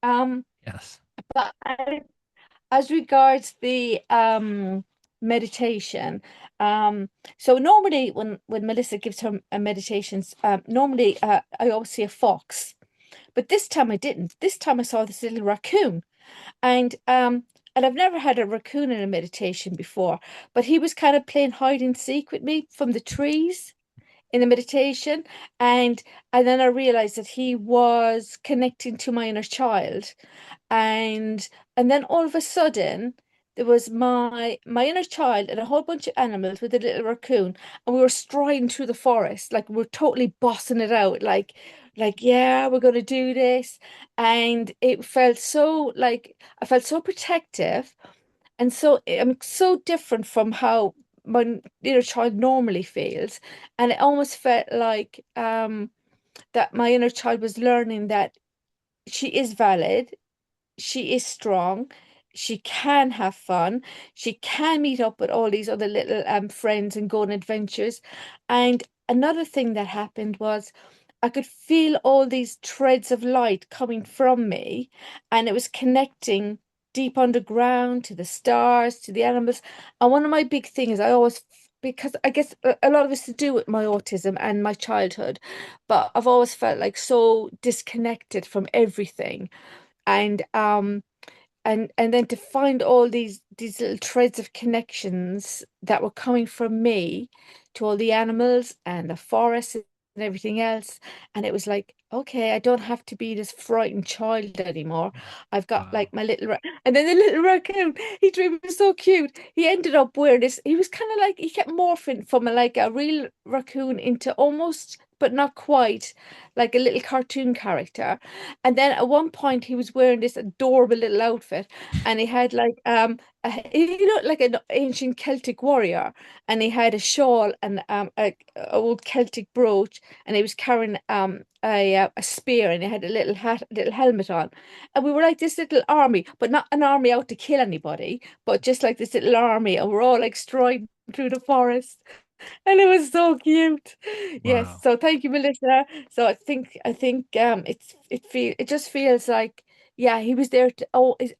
Yes. But as regards the meditation, so normally when Melissa gives her meditations, normally I always see a fox, but this time I didn't. This time I saw this little raccoon, and I've never had a raccoon in a meditation before, but he was kind of playing hide and seek with me from the trees in the meditation, and then I realized that he was connecting to my inner child, and then all of a sudden there was my inner child and a whole bunch of animals with a little raccoon, and we were striding through the forest like we're totally bossing it out, like yeah, we're going to do this. And it felt so like I felt so protective, and so I'm so different from how my inner child normally feels. And it almost felt like that my inner child was learning that she is valid, she is strong, she can have fun, she can meet up with all these other little friends and go on adventures. And another thing that happened was I could feel all these threads of light coming from me, and it was connecting deep underground to the stars, to the animals. And one of my big things, I always, because I guess a lot of it's to do with my autism and my childhood, but I've always felt like so disconnected from everything. And and then to find all these little threads of connections that were coming from me to all the animals and the forest and everything else. And it was like, okay, I don't have to be this frightened child anymore. I've got Wow. like my and then the little raccoon, he drew me so cute. He ended up wearing this, he was kind of like, he kept morphing from like a real raccoon into almost, but not quite, like a little cartoon character. And then at one point he was wearing this adorable little outfit, and he had like he looked like an ancient Celtic warrior, and he had a shawl and a old Celtic brooch, and he was carrying a spear, and he had a little hat, a little helmet on. And we were like this little army, but not an army out to kill anybody, but just like this little army, and we're all like striding through the forest. And it was so cute. Yes. Wow. So thank you, Melissa. So I think it just feels like, yeah, he was there to,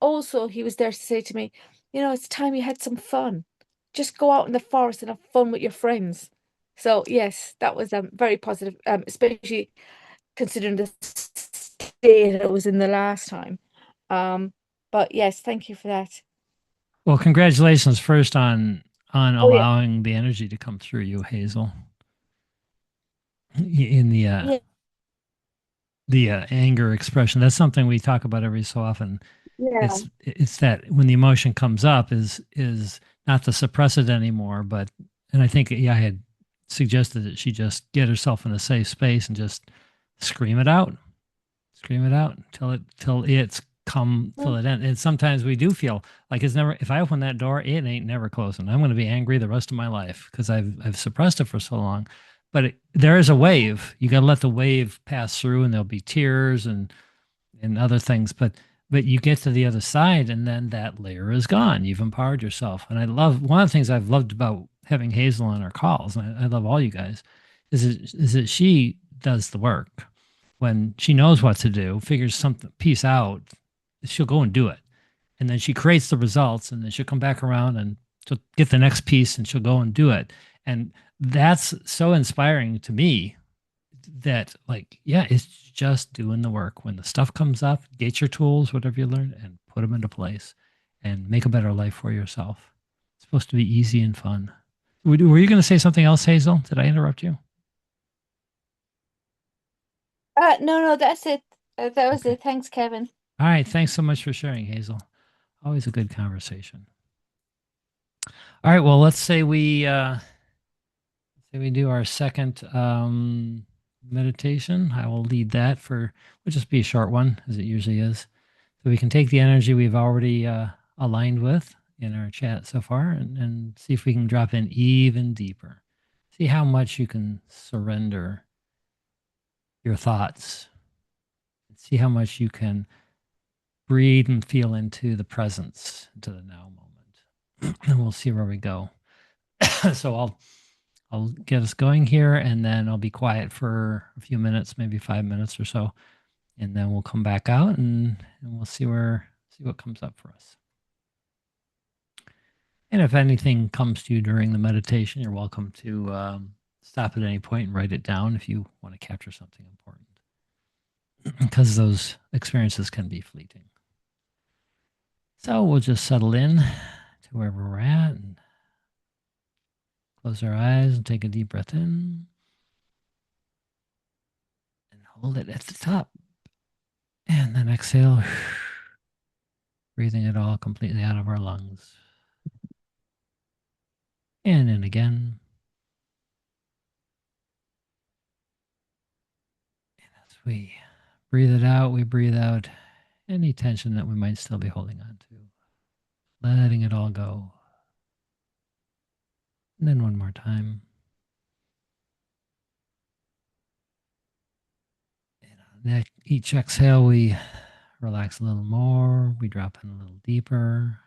also he was there to say to me, it's time you had some fun. Just go out in the forest and have fun with your friends. So yes, that was very positive, especially considering the state it was in the last time. Um, but yes, thank you for that. Well, congratulations first on Oh yeah. allowing the energy to come through you, Hazel. In Yeah. the anger expression, that's something we talk about every so often. Yeah. It's that when the emotion comes up is not to suppress it anymore, but and I think I had suggested that she just get herself in a safe space and just scream it out, scream it out till it's come till it ends. And sometimes we do feel like it's never. If I open that door, it ain't never closing. I'm going to be angry the rest of my life because I've suppressed it for so long. But there is a wave. You got to let the wave pass through, and there'll be tears and other things. But you get to the other side, and then that layer is gone. You've empowered yourself. And I love one of the things I've loved about having Hazel on our calls, and I love all you guys, is that she does the work when she knows what to do, figures something piece out, she'll go and do it. And then she creates the results, and then she'll come back around and she'll get the next piece and she'll go and do it. And that's so inspiring to me that, like, yeah, it's just doing the work. When the stuff comes up, get your tools, whatever you learn, and put them into place and make a better life for yourself. It's supposed to be easy and fun. Were you going to say something else, Hazel? Did I interrupt you? No, no, that's it. That was Okay. it. Thanks, Kevin. All right. Thanks so much for sharing, Hazel. Always a good conversation. All right. Well, let's say we do our second meditation. I will lead that for, will just be a short one, as it usually is. So we can take the energy we've already aligned with in our chat so far and see if we can drop in even deeper. See how much you can surrender your thoughts. See how much you can breathe and feel into the presence, into the now moment. And we'll see where we go. So I'll get us going here, and then I'll be quiet for a few minutes, maybe 5 minutes or so, and then we'll come back out and we'll see what comes up for us. And if anything comes to you during the meditation, you're welcome to stop at any point and write it down if you want to capture something important, because those experiences can be fleeting. So we'll just settle in to wherever we're at and close our eyes and take a deep breath in and hold it at the top. And then exhale, breathing it all completely out of our lungs. And in again. And as we breathe it out, we breathe out any tension that we might still be holding on to, letting it all go. And then one more time. And on each exhale, we relax a little more. We drop in a little deeper.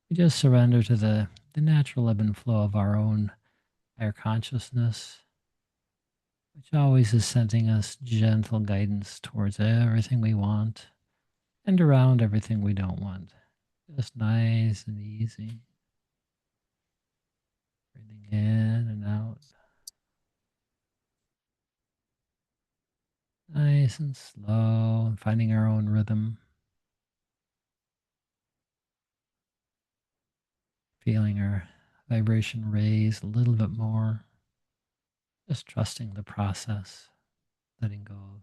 We just surrender to the natural ebb and flow of our own higher consciousness, which always is sending us gentle guidance towards everything we want and around everything we don't want. Just nice and easy. Breathing in and out. Nice and slow, and finding our own rhythm. Feeling our vibration raise a little bit more. Just trusting the process, letting go of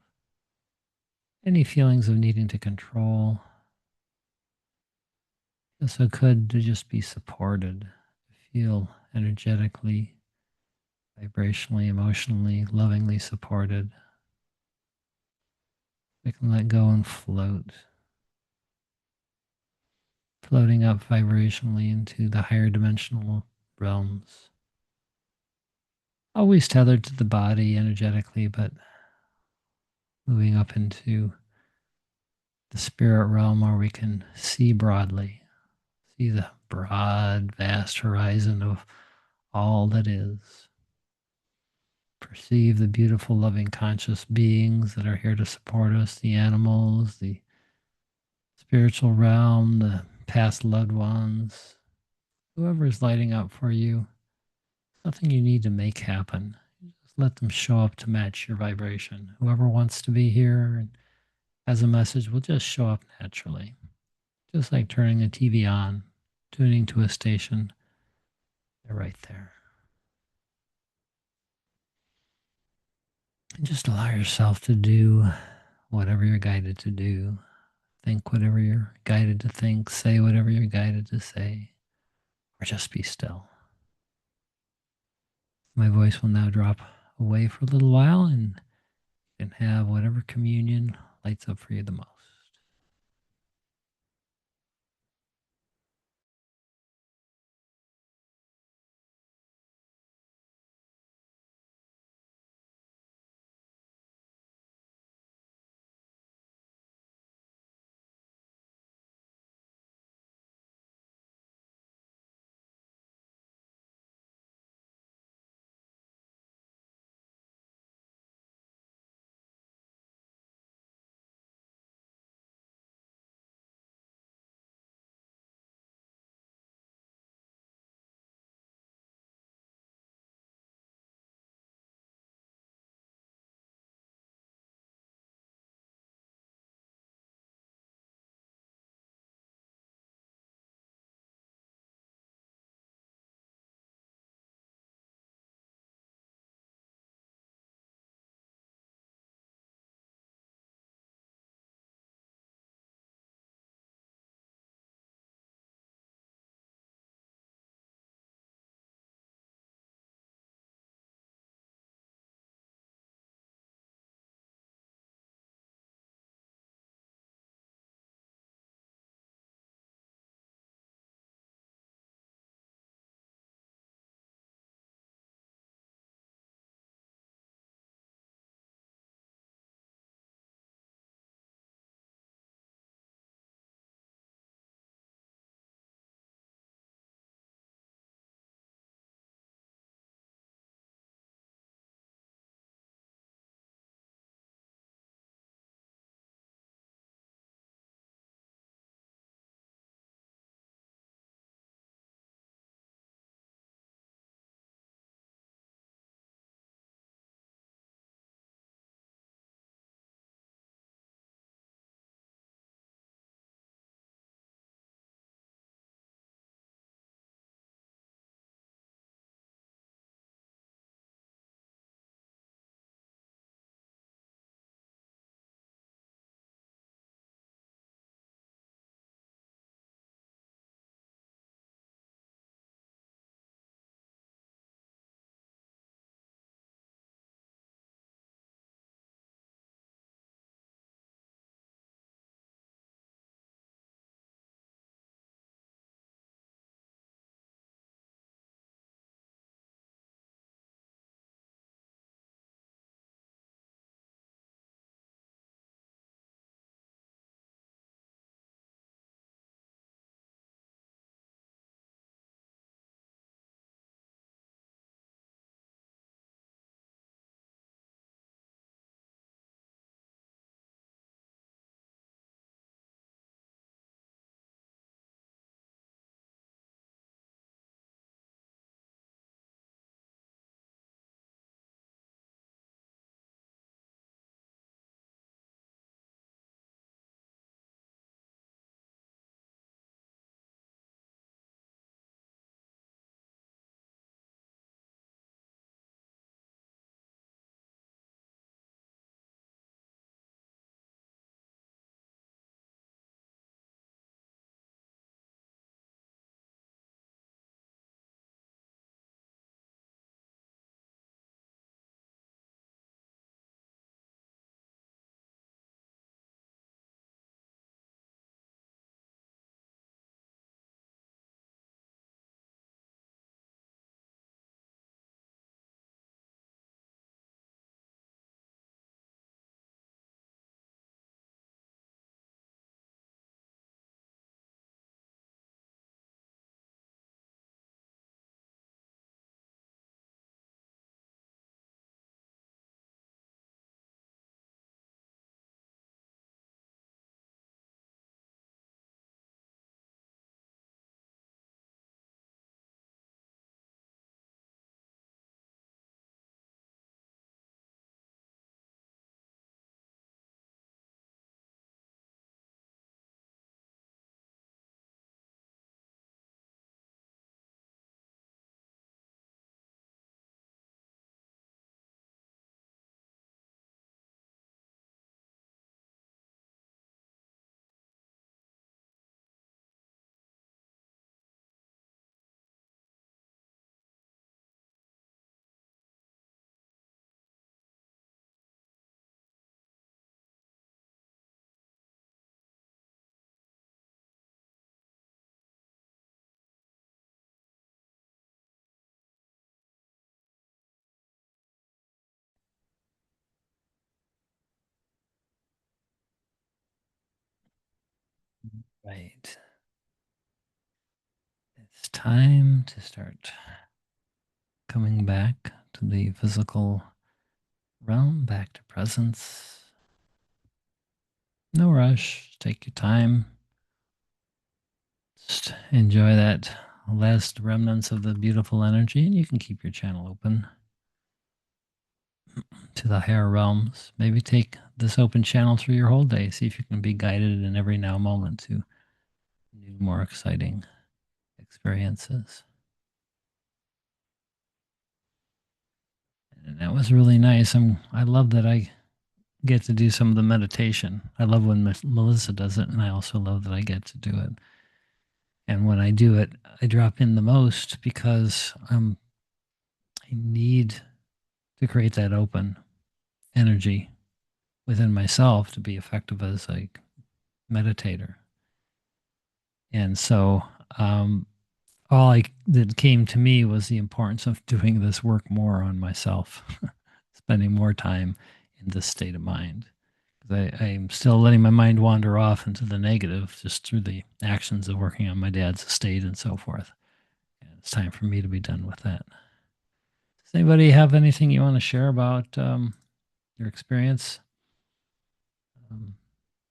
any feelings of needing to control. Feels so good to just be supported, to feel energetically, vibrationally, emotionally, lovingly supported. We can let go and float, floating up vibrationally into the higher dimensional realms. Always tethered to the body energetically, but moving up into the spirit realm where we can see broadly, see the broad, vast horizon of all that is. Perceive the beautiful, loving, conscious beings that are here to support us, the animals, the spiritual realm, the past loved ones, whoever is lighting up for you. Nothing you need to make happen. Just let them show up to match your vibration. Whoever wants to be here and has a message will just show up naturally. Just like turning the TV on, tuning to a station. They're right there. And just allow yourself to do whatever you're guided to do. Think whatever you're guided to think. Say whatever you're guided to say. Or just be still. My voice will now drop away for a little while and you can have whatever communion lights up for you the most. Right. It's time to start coming back to the physical realm, back to presence. No rush. Take your time. Just enjoy that last remnants of the beautiful energy, and you can keep your channel open to the higher realms. Maybe take this open channel through your whole day. See if you can be guided in every now moment to new, more exciting experiences. And that was really nice. I love that I get to do some of the meditation. I love when Melissa does it, and I also love that I get to do it. And when I do it, I drop in the most because I need to create that open energy within myself to be effective as a meditator. And so that came to me was the importance of doing this work more on myself, spending more time in this state of mind. I'm still letting my mind wander off into the negative just through the actions of working on my dad's estate and so forth. And it's time for me to be done with that. Does anybody have anything you want to share about your experience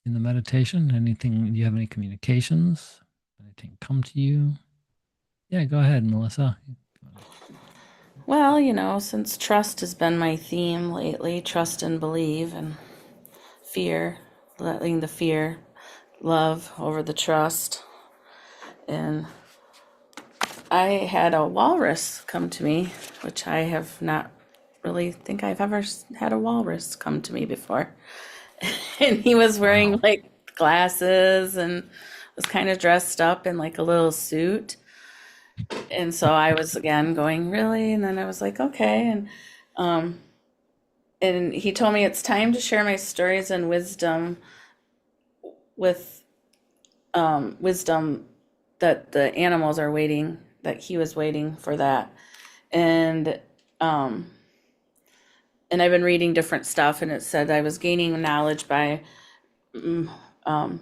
in the meditation? Anything? Do you have any communications? Anything come to you? Yeah, go ahead, Melissa. Well, you know, since trust has been my theme lately, trust and believe, and fear, letting the fear love over the trust. And I had a walrus come to me, which I have not really think I've ever had a walrus come to me before. And he was wearing Wow. like glasses and was kind of dressed up in like a little suit. And so I was again going, really? And then I was like, okay. And he told me it's time to share my stories and wisdom with wisdom that the animals are waiting, that he was waiting for that. And and I've been reading different stuff, and it said I was gaining knowledge by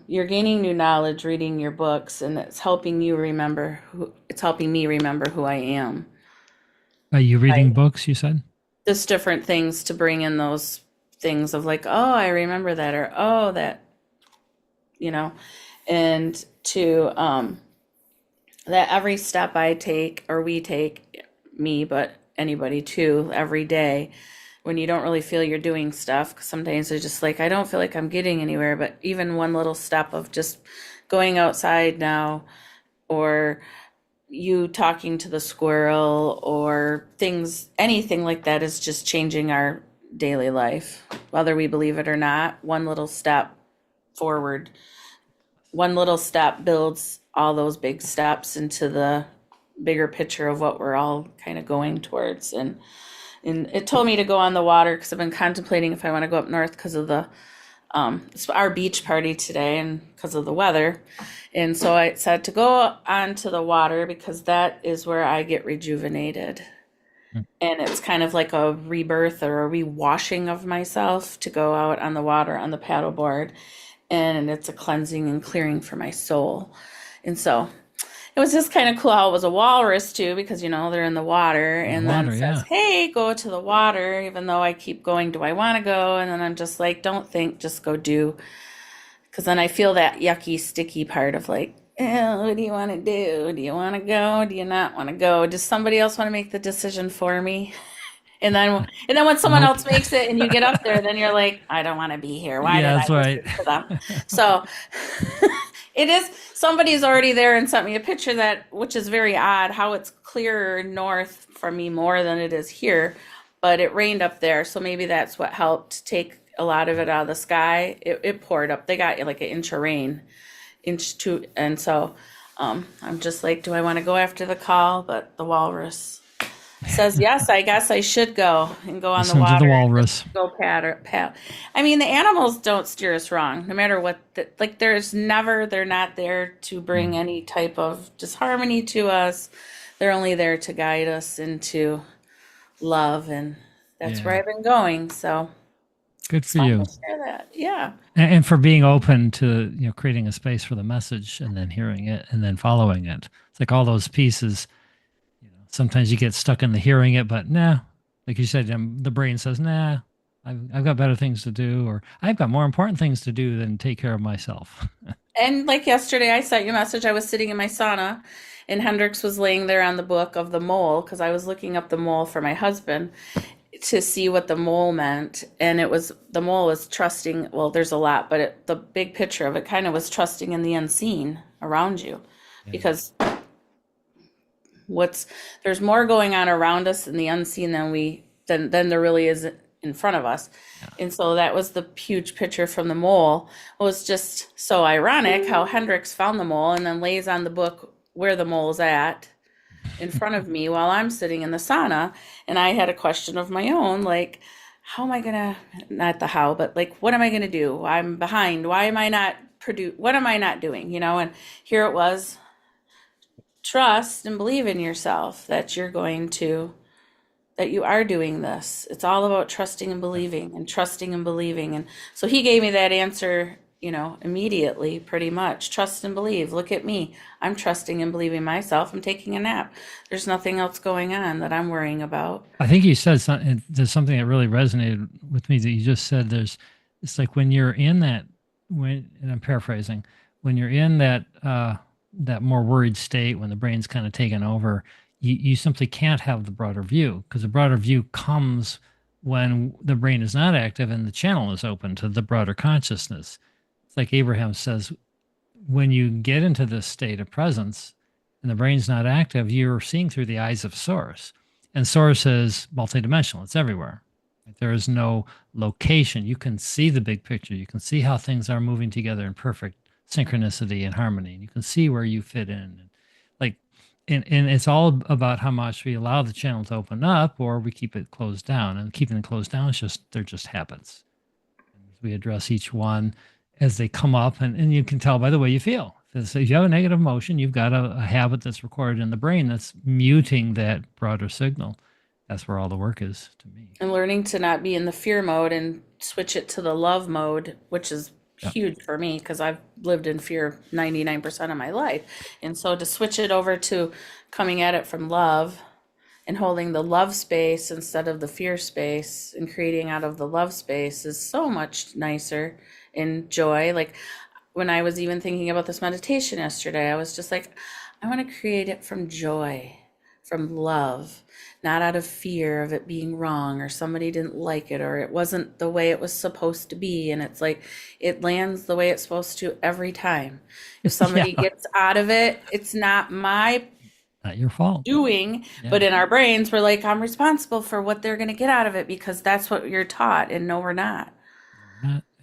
you're gaining new knowledge reading your books, and it's helping me remember who I am. Are you reading books, you said? Just different things to bring in those things of like, oh, I remember that, or oh, that, you know, and to that every step I take or we take, me, but anybody too, every day, when you don't really feel you're doing stuff, 'cause sometimes it's just like, I don't feel like I'm getting anywhere, but even one little step of just going outside now, or you talking to the squirrel, or things, anything like that is just changing our daily life, whether we believe it or not. One little step forward, one little step builds all those big steps into the bigger picture of what we're all kind of going towards. And it told me to go on the water because I've been contemplating if I want to go up north because of the it's our beach party today and because of the weather. And so I said to go onto the water because that is where I get rejuvenated. And it's kind of like a rebirth or a rewashing of myself to go out on the water on the paddleboard. And it's a cleansing and clearing for my soul. And so it was just kind of cool how it was a walrus too, because, you know, they're in the water, and then it says, hey, go to the water, even though I keep going, do I want to go? And then I'm just like, don't think, just go do. Because then I feel that yucky, sticky part of like, what do you want to do? Do you want to go? Do you not want to go? Does somebody else want to make the decision for me? And then when someone else makes it and you get up there, then you're like, I don't want to be here. Why did I listen to them? So it is, somebody's already there and sent me a picture that, which is very odd, how it's clearer north from me more than it is here, but it rained up there. So maybe that's what helped take a lot of it out of the sky. It poured up. They got like an inch of rain, inch two. And so I'm just like, do I want to go after the call? But the walrus says, yes, I guess I should go and go on the water. The walrus. Go pat. I mean, the animals don't steer us wrong, no matter what. Like, they're not there to bring any type of disharmony to us. They're only there to guide us into love, and that's where I've been going. So Good It's for fun you. to share that. Yeah. And for being open to, creating a space for the message and then hearing it and then following it. It's like all those pieces, sometimes you get stuck in the hearing it, but nah, like you said, the brain says, nah, I've got better things to do, or I've got more important things to do than take care of myself. And like yesterday, I sent you a message. I was sitting in my sauna, and Hendrix was laying there on the book of the mole because I was looking up the mole for my husband to see what the mole meant. And it was the mole was trusting. Well, there's a lot, but the big picture of it kind of was trusting in the unseen around you, Yeah. because there's more going on around us in the unseen than there really is in front of us. And so that was the huge picture from the mole. It was just so ironic how Hendrix found the mole and then lays on the book where the mole's at in front of me while I'm sitting in the sauna. And I had a question of my own, like, how am I gonna, not the how, but like, what am I gonna do? I'm behind. Why am I not what am I not doing? And here it was, trust and believe in yourself that you are doing this. It's all about trusting and believing and trusting and believing. And so he gave me that answer, immediately, pretty much. Trust and believe. Look at me. I'm trusting and believing myself. I'm taking a nap. There's nothing else going on that I'm worrying about. I think you said something, there's something that really resonated with me that you just said. It's like when you're in that, and I'm paraphrasing, when you're in that more worried state, when the brain's kind of taken over, you simply can't have the broader view, because the broader view comes when the brain is not active and the channel is open to the broader consciousness. It's like Abraham says, when you get into this state of presence and the brain's not active, you're seeing through the eyes of source. And source is multidimensional. It's everywhere. There is no location. You can see the big picture. You can see how things are moving together in perfect synchronicity and harmony. And you can see where you fit in. Like, and it's all about how much we allow the channel to open up or we keep it closed down. And keeping it closed down is they're just habits. We address each one as they come up, and you can tell by the way you feel. So if you have a negative emotion, you've got a habit that's recorded in the brain that's muting that broader signal. That's where all the work is, to me. And learning to not be in the fear mode and switch it to the love mode, which is huge for me because I've lived in fear 99% of my life. And so to switch it over to coming at it from love and holding the love space instead of the fear space and creating out of the love space is so much nicer and joy. Like when I was even thinking about this meditation yesterday, I was just like, I want to create it from joy, from love, not out of fear of it being wrong or somebody didn't like it or it wasn't the way it was supposed to be. And it's like, it lands the way it's supposed to every time. If somebody gets out of it, it's not your fault doing, but in our brains, we're like, I'm responsible for what they're going to get out of it because that's what you're taught. And no, we're not.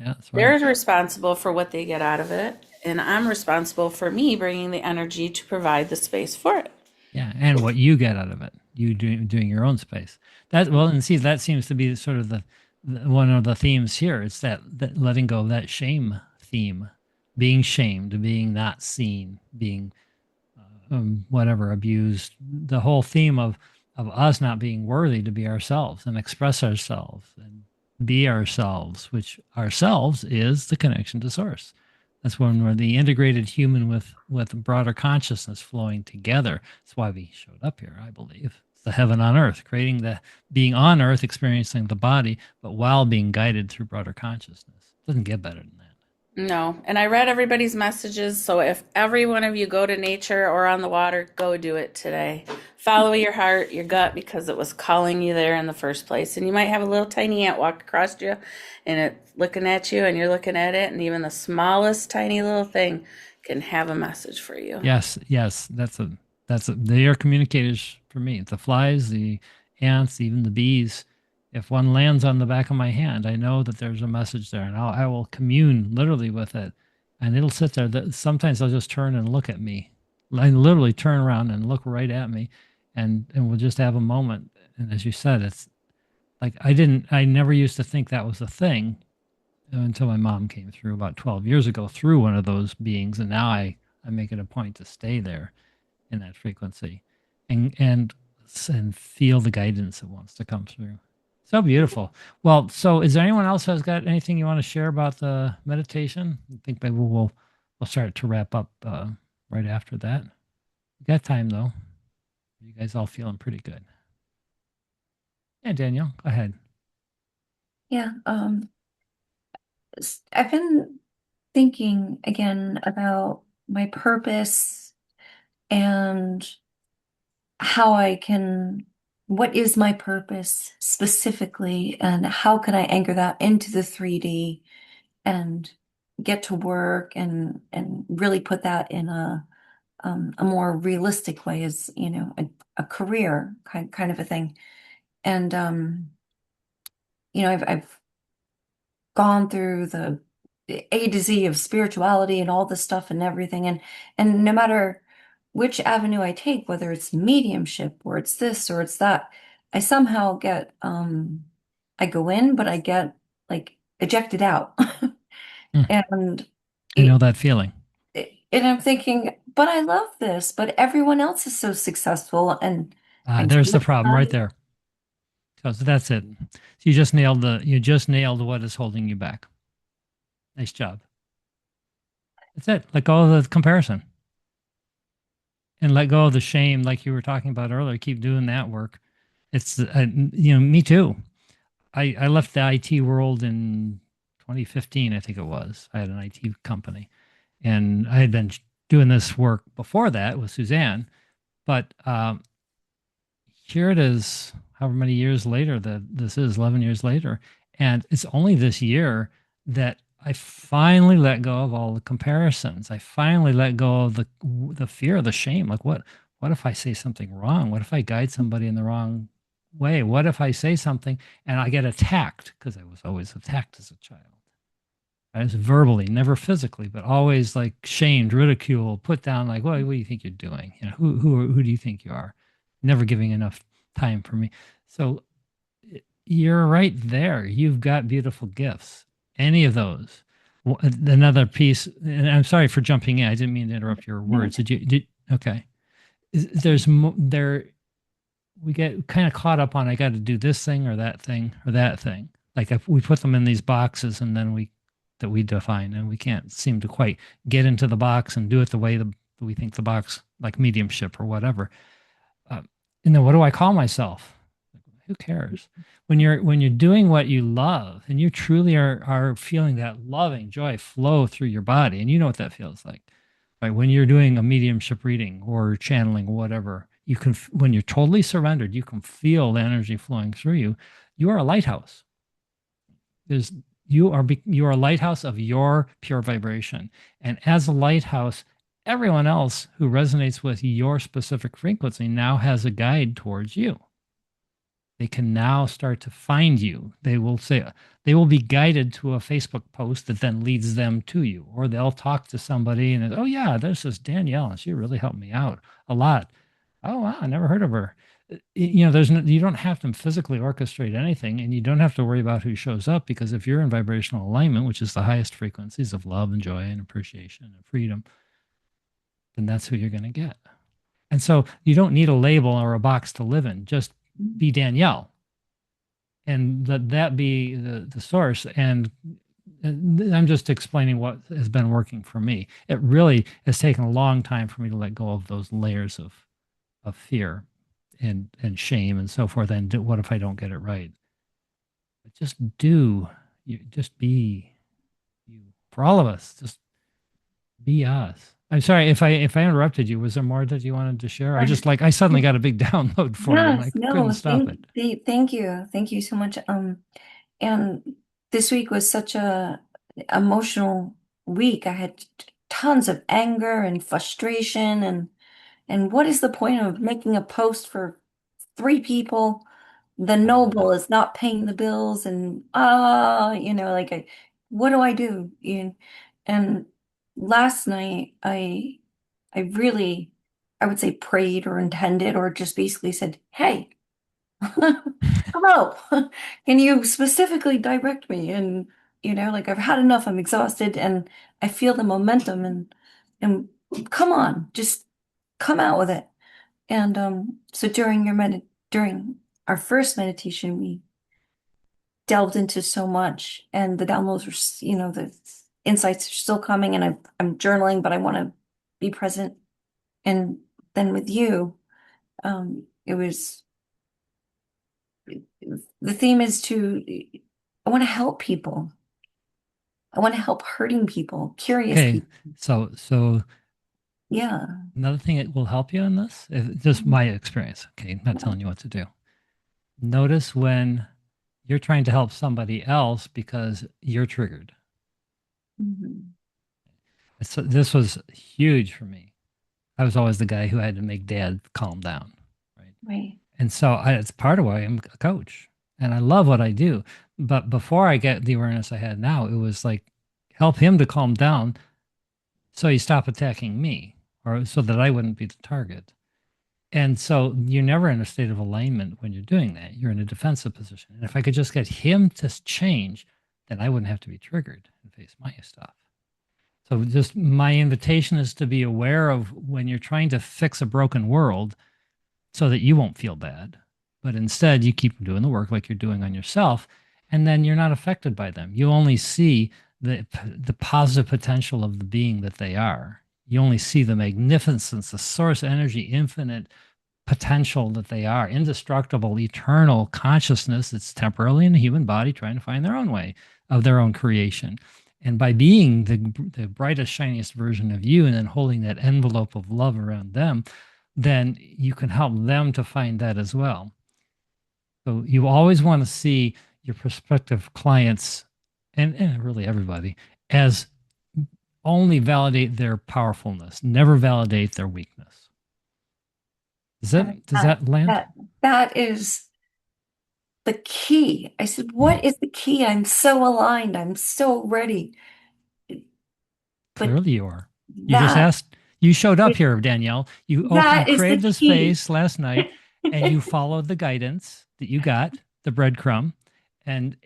That's right. They're responsible for what they get out of it. And I'm responsible for me bringing the energy to provide the space for it. Yeah, and what you get out of it, you doing your own space. And see, that seems to be sort of the one of the themes here. It's that letting go of that shame theme, being shamed, being not seen, being whatever, abused. The whole theme of us not being worthy to be ourselves and express ourselves and be ourselves, which ourselves is the connection to source. That's when we're the integrated human with broader consciousness flowing together. That's why we showed up here, I believe. It's the heaven on earth, being on earth, experiencing the body, but while being guided through broader consciousness. It doesn't get better than that. No. And I read everybody's messages. So if every one of you go to nature or on the water, go do it today. Follow your heart, your gut, because it was calling you there in the first place. And you might have a little tiny ant walk across you and it's looking at you and you're looking at it. And even the smallest tiny little thing can have a message for you. Yes. They are communicators for me. The flies, the ants, even the bees. If one lands on the back of my hand, I know that there's a message there, and I will commune literally with it, and it'll sit there. Sometimes they'll just turn and look at me, literally turn around and look right at me, and we'll just have a moment. And as you said, it's like I never used to think that was a thing until my mom came through about 12 years ago through one of those beings, and now I make it a point to stay there in that frequency, and feel the guidance that wants to come through. So beautiful. Well, so is there anyone else who's got anything you want to share about the meditation? I think maybe we'll start to wrap up right after that. We got time though. You guys all feeling pretty good. Yeah, Daniel, go ahead. Yeah, I've been thinking again about my purpose and how I can, what is my purpose specifically, and how can I anchor that into the 3D and get to work and really put that in a more realistic way as, a career kind of a thing. And I've gone through the A to Z of spirituality and all this stuff and everything. And no matter which avenue I take, whether it's mediumship or it's this or it's that, I somehow get I go in, but I get like ejected out. Hmm. And I know that feeling. and I'm thinking, but I love this, but everyone else is so successful and I'm There's the so problem right there. Because that's it. You just nailed what is holding you back. Nice job. That's it. Let go of the comparison and let go of the shame, like you were talking about earlier. Keep doing that work. It's, me too. I left the IT world in 2015, I think it was. I had an IT company and I had been doing this work before that with Suzanne, but here it is, however many years later that this is, 11 years later. And it's only this year that I finally let go of all the comparisons. I finally let go of the fear, the shame. Like what if I say something wrong? What if I guide somebody in the wrong way? What if I say something and I get attacked? Because I was always attacked as a child. I was verbally, never physically, but always like shamed, ridiculed, put down. Like, what do you think you're doing? Who do you think you are? Never giving enough time for me. So you're right there. You've got beautiful gifts. Any of those. Another piece, and I'm sorry for jumping in. I didn't mean to interrupt your words. Okay. There's there. We get kind of caught up on I got to do this thing or that thing or that thing. Like if we put them in these boxes and then we define, and we can't seem to quite get into the box and do it the way we think the box, like mediumship or whatever. Uh, and then what do I call myself? Who cares? When you're doing what you love and you truly are feeling that loving joy flow through your body, and you know what that feels like, right? When you're doing a mediumship reading or channeling or whatever, you can, when you're totally surrendered, you can feel the energy flowing through you. You are a lighthouse. There's you are a lighthouse of your pure vibration, and as a lighthouse, everyone else who resonates with your specific frequency now has a guide towards you. They can now start to find you. They will be guided to a Facebook post that then leads them to you, or they'll talk to somebody and oh yeah, there's this Danielle and she really helped me out a lot. Oh wow, I never heard of her. You don't have to physically orchestrate anything, and you don't have to worry about who shows up, because if you're in vibrational alignment, which is the highest frequencies of love and joy and appreciation and freedom, then that's who you're going to get. And so you don't need a label or a box to live in. Just be Danielle, and let that be the source. And I'm just explaining what has been working for me. It really has taken a long time for me to let go of those layers of fear and shame and so forth. And what if I don't get it right? But just be you. For all of us, just be us. I'm sorry if I interrupted you. Was there more that you wanted to share? I suddenly got a big download for you and I Yes, no, couldn't stop it. thank you. Thank you so much. And this week was such a emotional week. I had tons of anger and frustration and what is the point of making a post for three people? The noble is not paying the bills and what do I do? And last night I really, I would say prayed or intended or just basically said, hey, hello, can you specifically direct me? And, like I've had enough, I'm exhausted and I feel the momentum and come on, just come out with it. And so during our first meditation, delved into so much, and the downloads are, the insights are still coming, and I'm journaling, but I want to be present. And then with you, it was the theme is I want to help people. I want to help hurting people, curious Okay. people. So Yeah. another thing that will help you in this, just my experience. Okay. I'm not telling you what to do. Notice when you're trying to help somebody else because you're triggered. Mhm. So this was huge for me. I was always the guy who had to make dad calm down. Right. Right. And so it's part of why I'm a coach and I love what I do. But before I get the awareness I had now, it was like help him to calm down so he stopped attacking me or so that I wouldn't be the target. And so you're never in a state of alignment when you're doing that. You're in a defensive position. And if I could just get him to change, then I wouldn't have to be triggered and face my stuff. So just my invitation is to be aware of when you're trying to fix a broken world so that you won't feel bad. But instead, you keep doing the work like you're doing on yourself, and then you're not affected by them. You only see the positive potential of the being that they are. You only see the magnificence, the source energy, infinite potential that they are, indestructible, eternal consciousness that's temporarily in the human body trying to find their own way of their own creation. And by being the brightest, shiniest version of you and then holding that envelope of love around them, then you can help them to find that as well. So you always want to see your prospective clients and really everybody as only validate their powerfulness, never validate their weakness. Does that land? That is the key. I said, what is the key? I'm so aligned. I'm so ready. But Clearly you are. You just asked, you showed up here, Danielle. You created the space last night and you followed the guidance that you got, the breadcrumb. And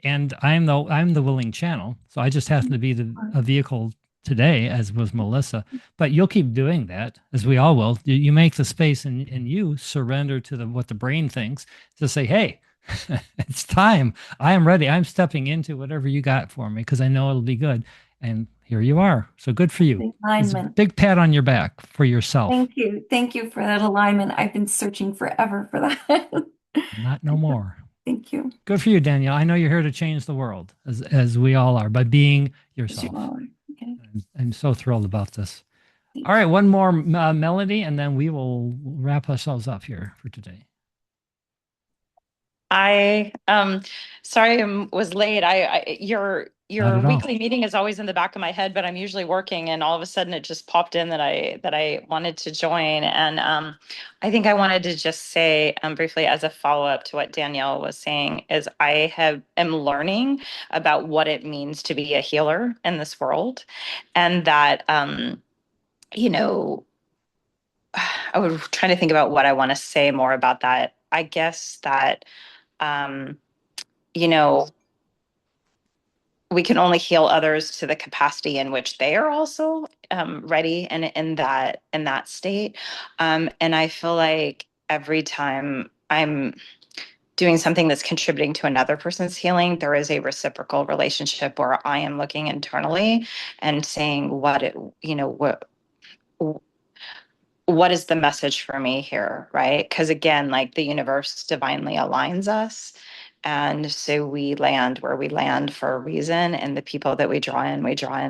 I'm the willing channel. So I just happen to be a vehicle today, as was Melissa. But you'll keep doing that, as we all will. You make the space and you surrender to what the brain thinks to say, hey, it's time. I am ready. I'm stepping into whatever you got for me because I know it'll be good. And here you are. So good for you. It's a big pat on your back for yourself. Thank you. Thank you for that alignment. I've been searching forever for that. Not no more. Thank you. Good for you, Danielle. I know you're here to change the world, as we all are, by being yourself. Okay. I'm so thrilled about this. All right, one more melody, and then we will wrap ourselves up here for today. I sorry I was late. Your weekly meeting is always in the back of my head, but I'm usually working, and all of a sudden it just popped in that I wanted to join. And I think I wanted to just say briefly as a follow-up to what Danielle was saying is am learning about what it means to be a healer in this world, and that you know, I was trying to think about what I want to say more about that. I guess that you know, we can only heal others to the capacity in which they are also ready and in that state. And I feel like every time I'm doing something that's contributing to another person's healing, there is a reciprocal relationship where I am looking internally and saying what is the message for me here, right? Because again, like the universe divinely aligns us. And so we land where we land for a reason. And the people that we draw in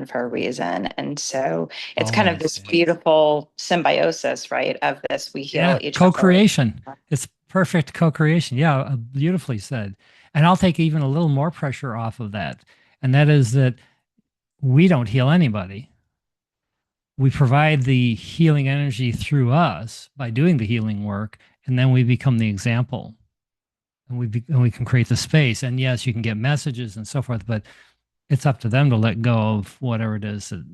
for a reason. And so it's kind of this beautiful symbiosis, right? Of this, we heal each other. Co-creation. It's perfect co-creation. Yeah, beautifully said. And I'll take even a little more pressure off of that. And that is that we don't heal anybody. We provide the healing energy through us by doing the healing work, and then we become the example. And we can create the space. And yes, you can get messages and so forth, but it's up to them to let go of whatever it is that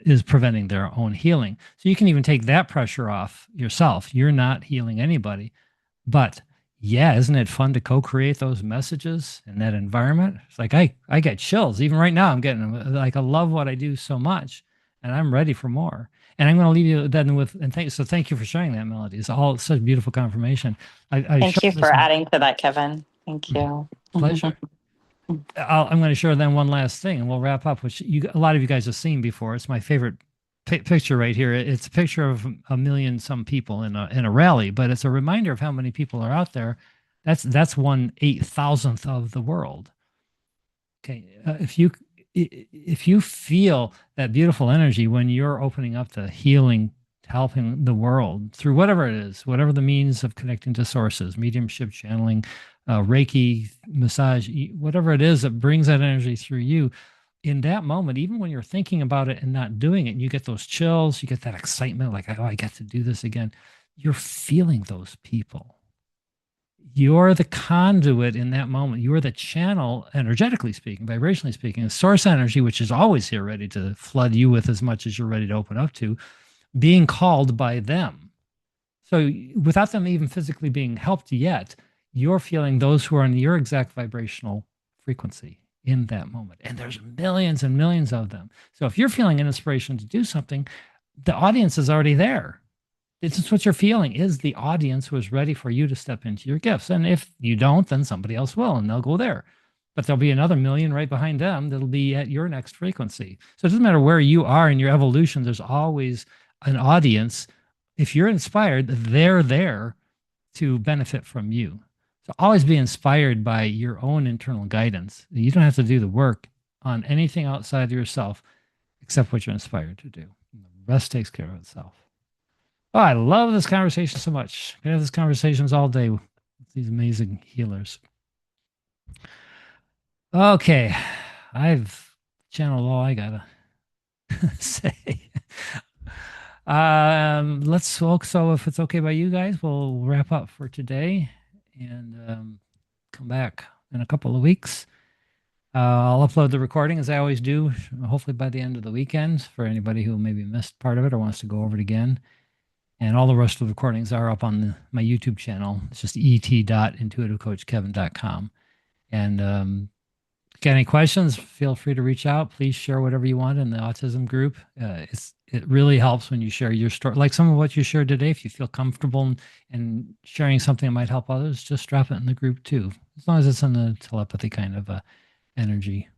is preventing their own healing. So you can even take that pressure off yourself. You're not healing anybody. But yeah, isn't it fun to co-create those messages in that environment? It's like I get chills. Even right now, I'm getting like I love what I do so much, and I'm ready for more. And I'm going to leave you then with thank you for sharing that, Melody. It's all such beautiful confirmation. Thank you for adding to that, Kevin. Thank you. Pleasure. I'm going to share then one last thing, and we'll wrap up, which a lot of you guys have seen before. It's my favorite picture right here. It's a picture of a million some people in a rally, but it's a reminder of how many people are out there. That's 1/8,000th of the world. Okay, if you feel that beautiful energy when you're opening up to healing, helping the world through whatever it is, whatever the means of connecting to sources, mediumship, channeling, Reiki, massage, whatever it is that brings that energy through you, in that moment, even when you're thinking about it and not doing it, and you get those chills, you get that excitement, like, oh, I get to do this again. You're feeling those people. You're the conduit in that moment. You're the channel, energetically speaking, vibrationally speaking, source energy, which is always here ready to flood you with as much as you're ready to open up to, being called by them. So without them even physically being helped yet, you're feeling those who are in your exact vibrational frequency in that moment. And there's millions and millions of them. So if you're feeling an inspiration to do something, the audience is already there. It's just what you're feeling is the audience who is ready for you to step into your gifts. And if you don't, then somebody else will, and they'll go there. But there'll be another million right behind them that'll be at your next frequency. So it doesn't matter where you are in your evolution, there's always an audience. If you're inspired, they're there to benefit from you. So always be inspired by your own internal guidance. You don't have to do the work on anything outside of yourself except what you're inspired to do. The rest takes care of itself. Oh, I love this conversation so much. We have these conversations all day with these amazing healers. Okay, I've channeled all I gotta say. Let's smoke. So if it's okay by you guys, we'll wrap up for today and come back in a couple of weeks. I'll upload the recording as I always do, hopefully by the end of the weekend for anybody who maybe missed part of it or wants to go over it again. And all the rest of the recordings are up on my YouTube channel. It's just et.intuitivecoachkevin.com. And got any questions, feel free to reach out. Please share whatever you want in the autism group. It really helps when you share your story. Like some of what you shared today, if you feel comfortable in sharing something that might help others, just drop it in the group too. As long as it's in the telepathy kind of energy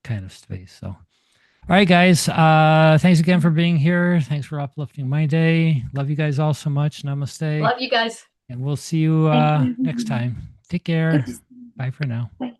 kind of space. So. All right, guys. Thanks again for being here. Thanks for uplifting my day. Love you guys all so much. Namaste. Love you guys. And we'll see you next time. Take care. Bye for now. Bye.